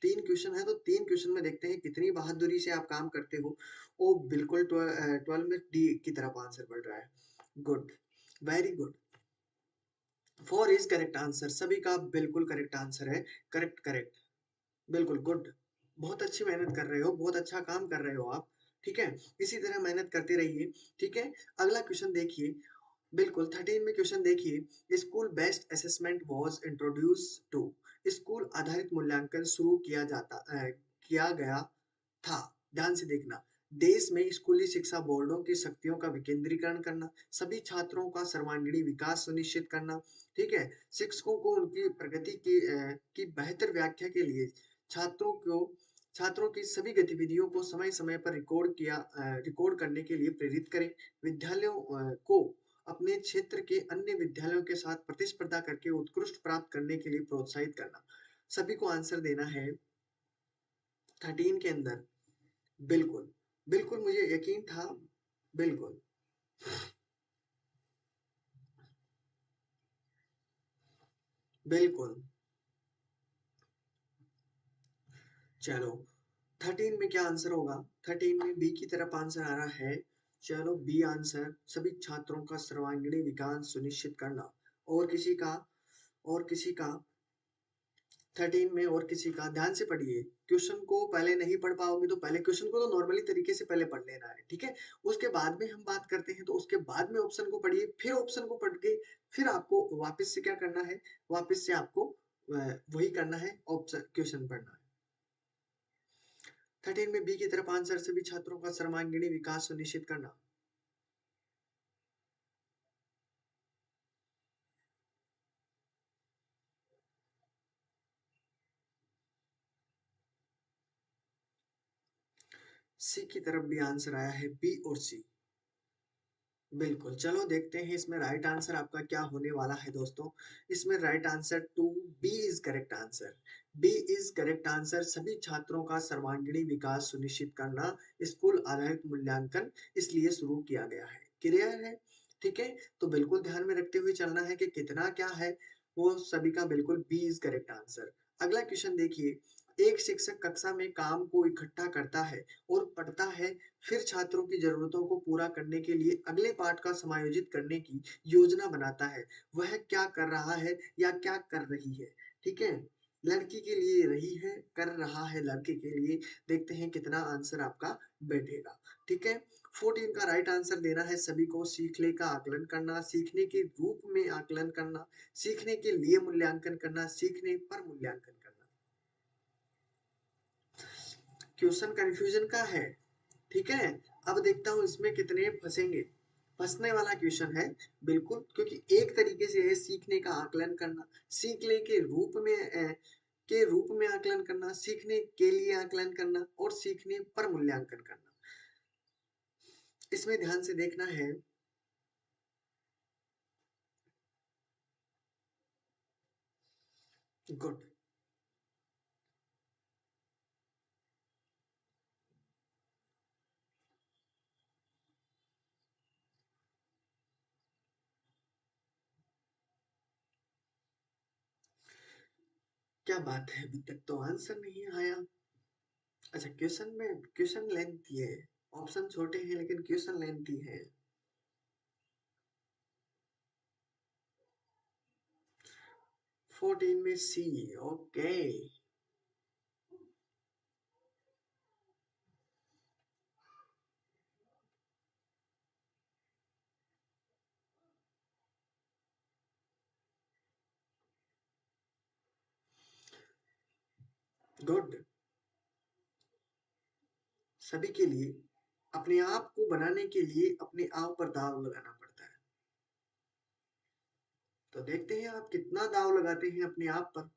Speaker 1: 3 क्वेश्चन है, तो 3 क्वेश्चन में देखते हैं कितनी बहादुरी से आप काम करते हो। वो बिल्कुल 12 में डी की तरफ आंसर बढ़ रहा है। Good, very good. 4 is correct answer, सभी का बिल्कुल करेक्ट आंसर है। करेक्ट करेक्ट, बिल्कुल गुड। बहुत अच्छी मेहनत कर रहे हो, बहुत अच्छा काम कर रहे हो आप। ठीक है, इसी तरह मेहनत करते रहिए। ठीक है, अगला क्वेश्चन देखिए। बिल्कुल 13 में क्वेश्चन देखिए। School based assessment was introduce to. School आधारित मूल्यांकन शुरू किया गया था। ध्यान से देखना। देश में स्कूली शिक्षा बोर्डों की शक्तियों का विकेंद्रीकरण करना, सभी छात्रों का सर्वांगीण विकास सुनिश्चित करना। ठीक है, शिक्षकों को उनकी प्रगति की बेहतर व्याख्या के लिए छात्रों की सभी गतिविधियों को समय समय पर रिकॉर्ड करने के लिए प्रेरित करें। विद्यालयों को अपने क्षेत्र के अन्य विद्यालयों के साथ प्रतिस्पर्धा करके उत्कृष्ट प्राप्त करने के लिए प्रोत्साहित करना। सभी को आंसर देना है 13 के अंदर। बिल्कुल, बिल्कुल मुझे यकीन था। बिल्कुल, बिल्कुल। चलो 13 में क्या आंसर होगा? 13 में बी की तरफ आंसर आ रहा है। चलो बी आंसर, सभी छात्रों का सर्वांगीण विकास सुनिश्चित करना। और किसी का और किसी का 13 में और किसी का ध्यान से पढ़िए। क्वेश्चन को पहले नहीं पढ़ पाओगे तो पहले क्वेश्चन को तो नॉर्मली तरीके से पहले पढ़ लेना है, ठीक है? उसके बाद में हम बात करते हैं, तो उसके बाद में ऑप्शन को पढ़िए, फिर ऑप्शन को पढ़ के फिर आपको वापस से क्या करना है? वापस से आपको वही करना है, ऑप्शन क्वेश्चन पढ़ना है। 13 में बी की तरफ आंसर, सभी छात्रों का सर्वांगीण विकास सुनिश्चित करना। सी की तरफ भी आंसर आया है, बी और सी। बिल्कुल, चलो देखते हैं इसमें राइट आंसर आपका क्या होने वाला है दोस्तों। इसमें right answer to B is correct answer. B is correct answer, सभी छात्रों का सर्वांगीण विकास सुनिश्चित करना स्कूल आधारित मूल्यांकन इसलिए शुरू किया गया है। क्लियर है? ठीक है, तो बिल्कुल ध्यान में रखते हुए चलना है कि कितना क्या है, वो सभी का बिल्कुल बी इज करेक्ट आंसर। अगला क्वेश्चन देखिए। एक शिक्षक कक्षा में काम को इकट्ठा करता है और पढ़ता है, फिर छात्रों की जरूरतों को पूरा करने के लिए अगले पाठ का समायोजित करने की योजना बनाता है। वह क्या कर रहा है या क्या कर रही है? ठीक है, लड़की के लिए रही है, कर रहा है लड़के के लिए। देखते हैं कितना आंसर आपका बैठेगा। ठीक है, 14 का राइट आंसर देना है सभी को। सीखने का आकलन करना, सीखने के रूप में आकलन करना, सीखने के लिए मूल्यांकन करना, सीखने पर मूल्यांकन करना। क्वेश्चन कंफ्यूजन का है, ठीक है। अब देखता हूँ इसमें कितने फंसेंगे। फंसने वाला क्वेश्चन है बिल्कुल, क्योंकि एक तरीके से है सीखने का आकलन करना, सीखने के रूप में आकलन करना, सीखने के लिए आकलन करना और सीखने पर मूल्यांकन करना। इसमें ध्यान से देखना है। गुड, क्या बात है, अभी तक तो आंसर नहीं आया। अच्छा, क्वेश्चन लेंथी है। ऑप्शन छोटे हैं लेकिन क्वेश्चन लेंथी है। 14 में सी। Okay, good. सभी के लिए अपने आप को बनाने के लिए अपने आप पर दाव लगाना पड़ता है। तो देखते हैं आप कितना दाव लगाते हैं अपने आप पर।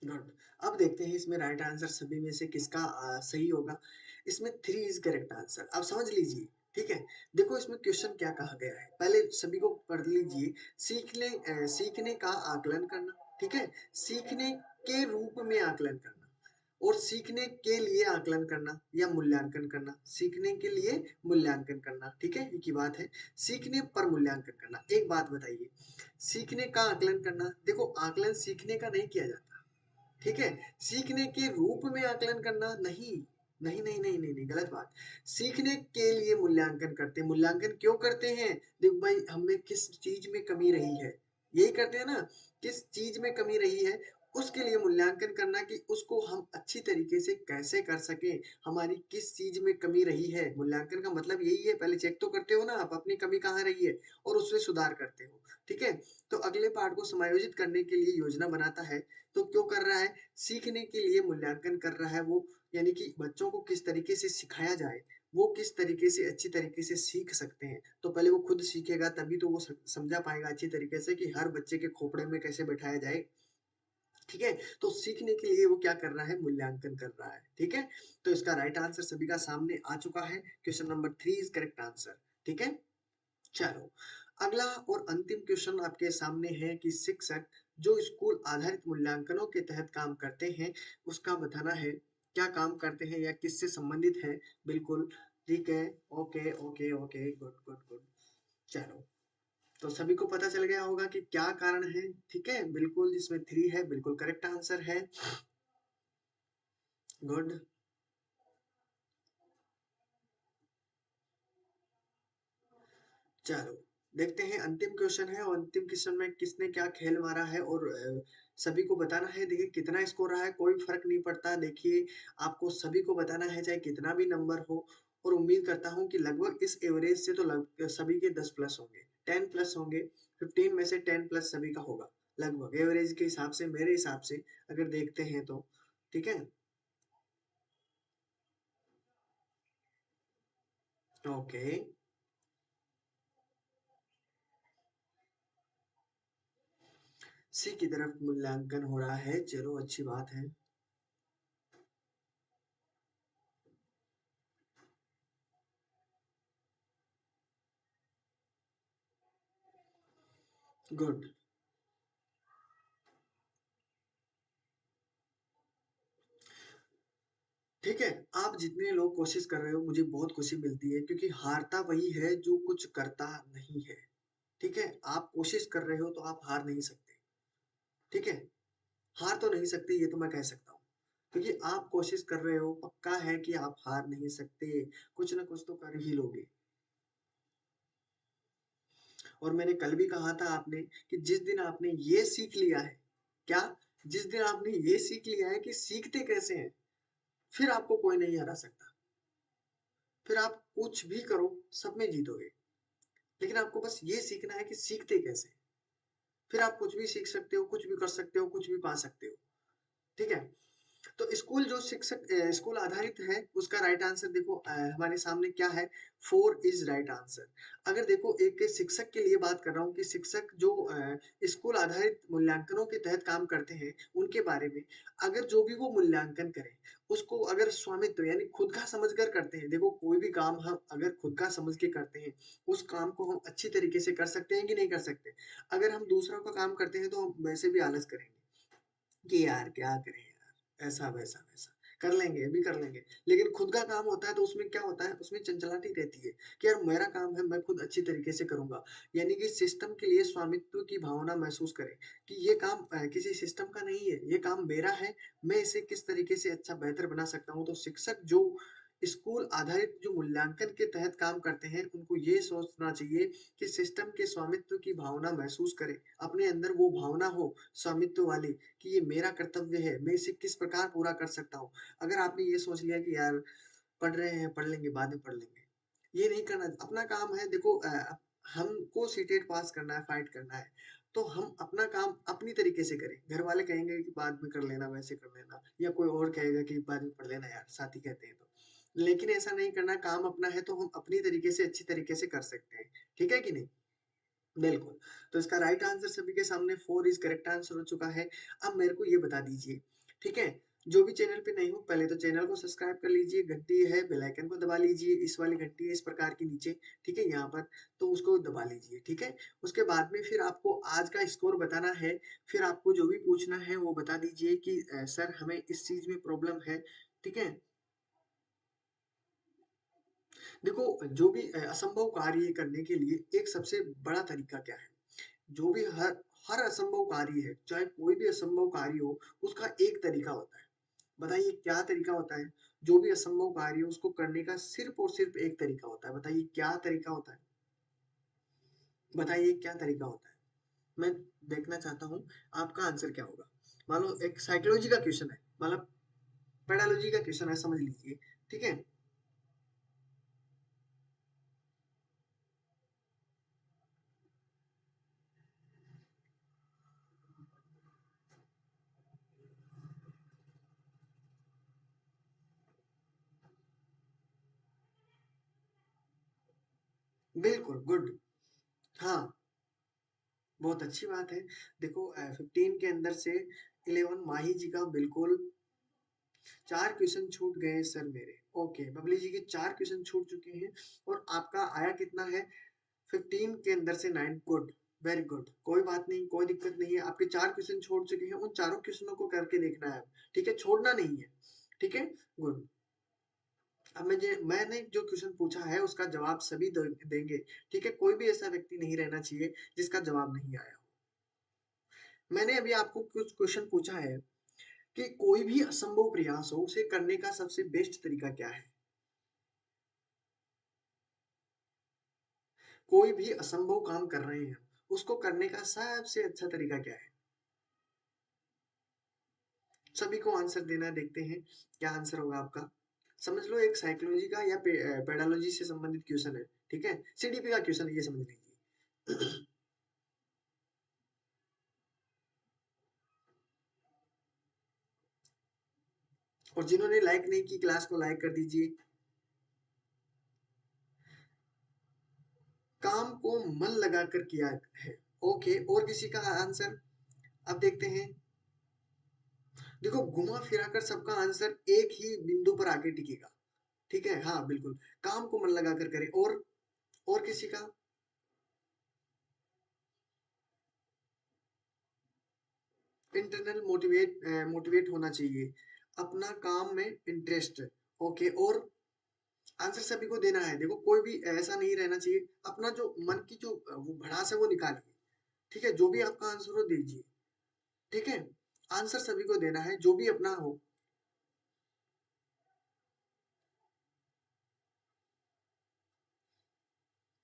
Speaker 1: गुड। अब देखते हैं इसमें राइट आंसर सभी में से किसका सही होगा। इसमें 3 इज करेक्ट आंसर। आप समझ लीजिए, ठीक है। देखो इसमें क्वेश्चन क्या कहा गया है, पहले सभी को पढ़ लीजिए। सीखने का आकलन करना, ठीक है। सीखने के रूप में आकलन करना और सीखने के लिए आकलन करना या मूल्यांकन करना। सीखने के लिए मूल्यांकन करना, ठीक है, एक ही बात है। सीखने पर मूल्यांकन करना। एक बात बताइए, सीखने का आकलन करना, देखो आकलन सीखने का नहीं किया जाता, ठीक है। सीखने के रूप में आकलन करना नहीं, नहीं नहीं नहीं नहीं, नहीं गलत बात। सीखने के लिए मूल्यांकन करते हैं। मूल्यांकन क्यों करते हैं? देखो भाई, हमें किस चीज में कमी रही है, यही करते हैं ना, किस चीज में कमी रही है उसके लिए मूल्यांकन करना कि उसको हम अच्छी तरीके से कैसे कर सकें। हमारी किस चीज में कमी रही है, मूल्यांकन का मतलब यही है। पहले चेक तो करते हो ना आप अपनी कमी कहाँ रही है और उसमें सुधार करते हो, ठीक है। तो अगले पार्ट को समायोजित करने के लिए योजना बनाता है। तो क्यों कर रहा है? सीखने के लिए मूल्यांकन कर रहा है वो, यानी कि बच्चों को किस तरीके से सिखाया जाए, वो किस तरीके से अच्छी तरीके से सीख सकते हैं। तो पहले वो खुद सीखेगा तभी तो वो समझा पाएगा अच्छी तरीके से कि हर बच्चे के खोपड़े में कैसे बैठाया जाए, ठीक है। तो सीखने के लिए वो क्या कर रहा है? मूल्यांकन कर रहा है, ठीक है। तो इसका राइट आंसर सभी का सामने आ चुका है। Question number 3 is correct answer, ठीक है। चलो, अगला और अंतिम क्वेश्चन आपके सामने है कि शिक्षक जो स्कूल आधारित मूल्यांकनों के तहत काम करते हैं, उसका बताना है। क्या काम करते हैं या किससे संबंधित है? बिल्कुल, ठीक है। Okay okay okay, good good good. चलो, तो सभी को पता चल गया होगा कि क्या कारण है, ठीक है। बिल्कुल, जिसमें 3 है बिल्कुल करेक्ट आंसर है। गुड। चलो, देखते हैं अंतिम क्वेश्चन है और अंतिम क्वेश्चन में किसने क्या खेल मारा है और सभी को बताना है। देखिए कितना स्कोर रहा है, कोई फर्क नहीं पड़ता। देखिए आपको सभी को बताना है चाहे कितना भी नंबर हो। और उम्मीद करता हूँ कि लगभग इस एवरेज से तो सभी के 10 प्लस होंगे, 10 प्लस होंगे। 15 में से 10 प्लस सभी का होगा लगभग एवरेज के हिसाब से, मेरे हिसाब से अगर देखते हैं तो, ठीक है। ओके, सी की तरफ मूल्यांकन हो रहा है, चलो अच्छी बात है। गुड। ठीक है, आप जितने लोग कोशिश कर रहे हो मुझे बहुत खुशी मिलती है, क्योंकि हारता वही है जो कुछ करता नहीं है, ठीक है। आप कोशिश कर रहे हो तो आप हार नहीं सकते, ठीक है। हार तो नहीं सकते ये तो मैं कह सकता हूँ, क्योंकि आप कोशिश कर रहे हो, पक्का है कि आप हार नहीं सकते, कुछ ना कुछ तो कर ही लोगे। और मैंने कल भी कहा था आपने कि जिस दिन आपने ये सीख लिया है, क्या, जिस दिन आपने ये सीख लिया है कि सीखते कैसे हैं, फिर आपको कोई नहीं हरा सकता। फिर आप कुछ भी करो, सब में जीतोगे। लेकिन आपको बस ये सीखना है कि सीखते कैसे, फिर आप कुछ भी सीख सकते हो, कुछ भी कर सकते हो, कुछ भी पा सकते हो, ठीक है। तो स्कूल जो शिक्षक स्कूल आधारित है उसका राइट आंसर देखो हमारे सामने क्या है। 4 इज राइट आंसर। अगर देखो एक शिक्षक के लिए बात कर रहा हूँ कि शिक्षक जो स्कूल आधारित मूल्यांकनों के तहत काम करते हैं उनके बारे में, अगर जो भी वो मूल्यांकन करें उसको अगर स्वामित्व यानी खुद का समझ कर करते हैं। देखो कोई भी काम हम अगर खुद का समझ के करते हैं, उस काम को हम अच्छी तरीके से कर सकते हैं कि नहीं कर सकते। अगर हम दूसरों का काम करते हैं तो हम वैसे भी आलस करेंगे कि यार क्या करें यार, ऐसा वैसा वैसा कर लेंगे, अभी कर लेंगे। लेकिन खुद का काम होता है तो उसमें क्या होता है, उसमें चंचलाती रहती है कि यार मेरा काम है, मैं खुद अच्छी तरीके से करूंगा। यानी कि सिस्टम के लिए स्वामित्व की भावना महसूस करें कि ये काम किसी सिस्टम का नहीं है, ये काम मेरा है, मैं इसे किस तरीके से अच्छा बेहतर बना सकता हूँ। तो शिक्षक जो स्कूल आधारित जो मूल्यांकन के तहत काम करते हैं उनको ये सोचना चाहिए कि सिस्टम के स्वामित्व की भावना महसूस करें, अपने अंदर वो भावना हो स्वामित्व वाली कि ये मेरा कर्तव्य है, मैं इसे किस प्रकार पूरा कर सकता हूँ। अगर आपने ये सोच लिया कि यार पढ़ रहे हैं, पढ़ लेंगे, बाद में पढ़ लेंगे, ये नहीं करना। अपना काम है देखो, हमको सीटेट पास करना है, फाइट करना है, तो हम अपना काम अपनी तरीके से करें। घर वाले कहेंगे कि बाद में कर लेना, वैसे कर लेना, या कोई और कहेगा कि बाद में पढ़ लेना यार, साथी कहते हैं तो। लेकिन ऐसा नहीं करना, काम अपना है तो हम अपनी तरीके से अच्छी तरीके से कर सकते हैं, ठीक है कि नहीं? बिल्कुल। तो इसका राइट आंसर सभी के सामने 4 इज़ करेक्ट आंसर हो चुका है। अब मेरे को ये बता दीजिए, ठीक है? जो भी चैनल पे नए हो पहले तो चैनल को सब्सक्राइब कर लीजिए, घंटी है बेल आइकन को दबा लीजिए, इस वाली घंटी है इस प्रकार की नीचे, ठीक है? यहाँ पर, तो उसको दबा लीजिए, ठीक है? उसके बाद में फिर आपको आज का स्कोर बताना है, फिर आपको जो भी पूछना है वो बता दीजिए कि सर हमें इस चीज़ में प्रॉब्लम है, ठीक है? देखो, जो भी असंभव कार्य करने के लिए एक सबसे बड़ा तरीका क्या है? जो भी हर हर असंभव कार्य है, चाहे कोई भी असंभव कार्य हो, उसका एक तरीका होता है। बताइए क्या तरीका होता है? जो भी असंभव कार्य हो उसको करने का सिर्फ़ और सिर्फ़ एक तरीका होता है। बताइए क्या तरीका होता है? बताइए क्या तरीका होता है? मैं देखना चाहता हूँ आपका आंसर क्या होगा? मान लो एक साइकोलॉजी का क्वेश्चन है, मतलब पेडालॉजी का क्वेश्चन है समझ लीजिए, ठीक है? बिल्कुल, गुड। हाँ, बहुत अच्छी बात है। देखो 15 के अंदर से 11 माही जी का बिल्कुल 4 क्वेश्चन छूट गए सर मेरे। ओके, बबली जी के 4 क्वेश्चन छूट चुके हैं और आपका आया कितना है 15 के अंदर से 9 गुड, वेरी गुड। कोई बात नहीं, कोई दिक्कत नहीं है। आपके 4 क्वेश्चन छोड़ चुके हैं, उन चारों क्वेश्चनों को करके देखना है अब, ठीक है? छोड़ना नहीं है, ठीक है? गुड। अब मैंने जो क्वेश्चन पूछा है उसका जवाब सभी देंगे, ठीक है? कोई भी ऐसा व्यक्ति नहीं रहना चाहिए जिसका जवाब नहीं आया हो। मैंने अभी आपको कुछ क्वेश्चन पूछा है कि कोई भी असंभव प्रयास हो उसे करने का सबसे बेस्ट तरीका क्या है? कोई भी असंभव काम कर रहे हैं, उसको करने का सबसे अच्छा तरीका क्या है? सभी को आंसर देना है, देखते हैं क्या आंसर होगा आपका। समझ लो एक साइकोलॉजी का या पेडालॉजी से संबंधित क्वेश्चन है, ठीक है? सीडीपी का क्वेश्चन है ये समझ लीजिए। और जिन्होंने लाइक नहीं की क्लास को लाइक कर दीजिए। काम को मन लगाकर किया है। ओके, और किसी का आंसर? अब देखते हैं। देखो घुमा फिरा कर सबका आंसर एक ही बिंदु पर आके टिकेगा, ठीक है? हाँ बिल्कुल, काम को मन लगाकर करें। और किसी का? इंटरनल मोटिवेट होना चाहिए, अपना काम में इंटरेस्ट। ओके, और आंसर सभी को देना है। देखो कोई भी ऐसा नहीं रहना चाहिए, अपना जो मन की जो वो भड़ास है वो निकालिए, ठीक है? जो भी आपका आंसर हो दीजिए, ठीक है? आंसर सभी को देना है जो भी अपना हो।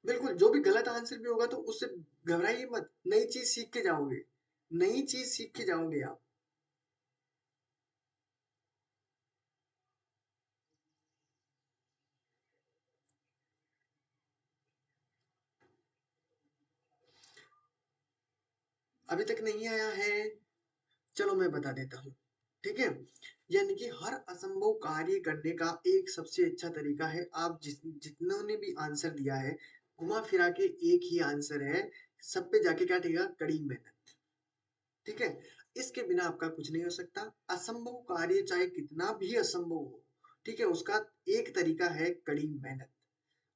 Speaker 1: बिल्कुल, जो भी गलत आंसर भी होगा तो उससे घबराइए मत, नई चीज सीख के जाओगे, नई चीज सीख के जाओगे आप। अभी तक नहीं आया है? चलो मैं बता देता हूँ, ठीक है? यानी कि हर असंभव कार्य करने का एक सबसे अच्छा तरीका है, आप जितनों ने भी आंसर दिया है, घुमा फिरा के एक ही आंसर है, सब पे जाके क्या टिकेगा? कड़ी मेहनत, ठीक है? इसके बिना आपका कुछ नहीं हो सकता। असंभव कार्य चाहे कितना भी असंभव हो, ठीक है? उसका एक तरीका है कड़ी मेहनत।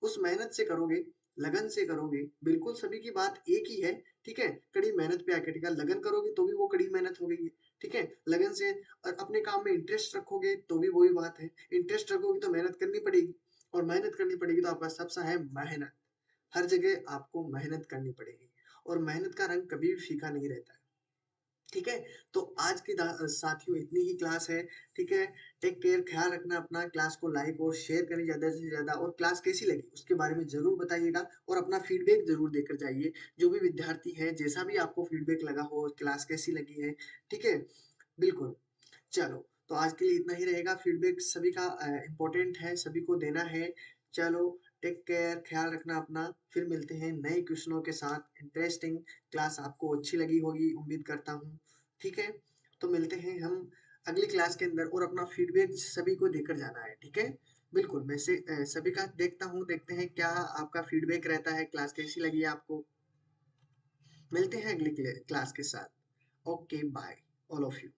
Speaker 1: उस मेहनत से करोगे, लगन से करोगे, बिल्कुल सभी की बात एक ही है, ठीक है? कड़ी मेहनत पे आके टिका, लगन करोगे तो भी वो कड़ी मेहनत हो गई है, ठीक है? लगन से अपने काम में इंटरेस्ट रखोगे तो भी वही बात है, इंटरेस्ट रखोगे तो मेहनत करनी पड़ेगी और मेहनत करनी पड़ेगी तो आपका सबसे है मेहनत। हर जगह आपको मेहनत करनी पड़ेगी और मेहनत का रंग कभी भी फीका नहीं रहता है। ठीक है? तो आज की साथियों इतनी ही क्लास है, ठीक है? टेक केयर, ख्याल रखना अपना, क्लास को लाइक और शेयर करें ज़्यादा से ज़्यादा और क्लास कैसी लगी उसके बारे में ज़रूर बताइएगा और अपना फीडबैक ज़रूर देकर जाइए। जो भी विद्यार्थी है, जैसा भी आपको फीडबैक लगा हो, क्लास कैसी लगी है, ठीक है? बिल्कुल। चलो, तो आज के लिए इतना ही रहेगा, फीडबैक सभी का इम्पोर्टेंट है, सभी को देना है। चलो, टेक केयर, ख्याल रखना अपना, फिर मिलते हैं नए क्वेश्चनों के साथ। इंटरेस्टिंग क्लास आपको अच्छी लगी होगी, उम्मीद करता हूँ, ठीक है? तो मिलते हैं हम अगली क्लास के अंदर और अपना फीडबैक सभी को देकर जाना है, ठीक है? बिल्कुल, मैं से सभी का देखता हूँ, देखते हैं क्या आपका फीडबैक रहता है, क्लास कैसी लगी आपको? मिलते हैं अगली क्लास के साथ। Okay bye all of you.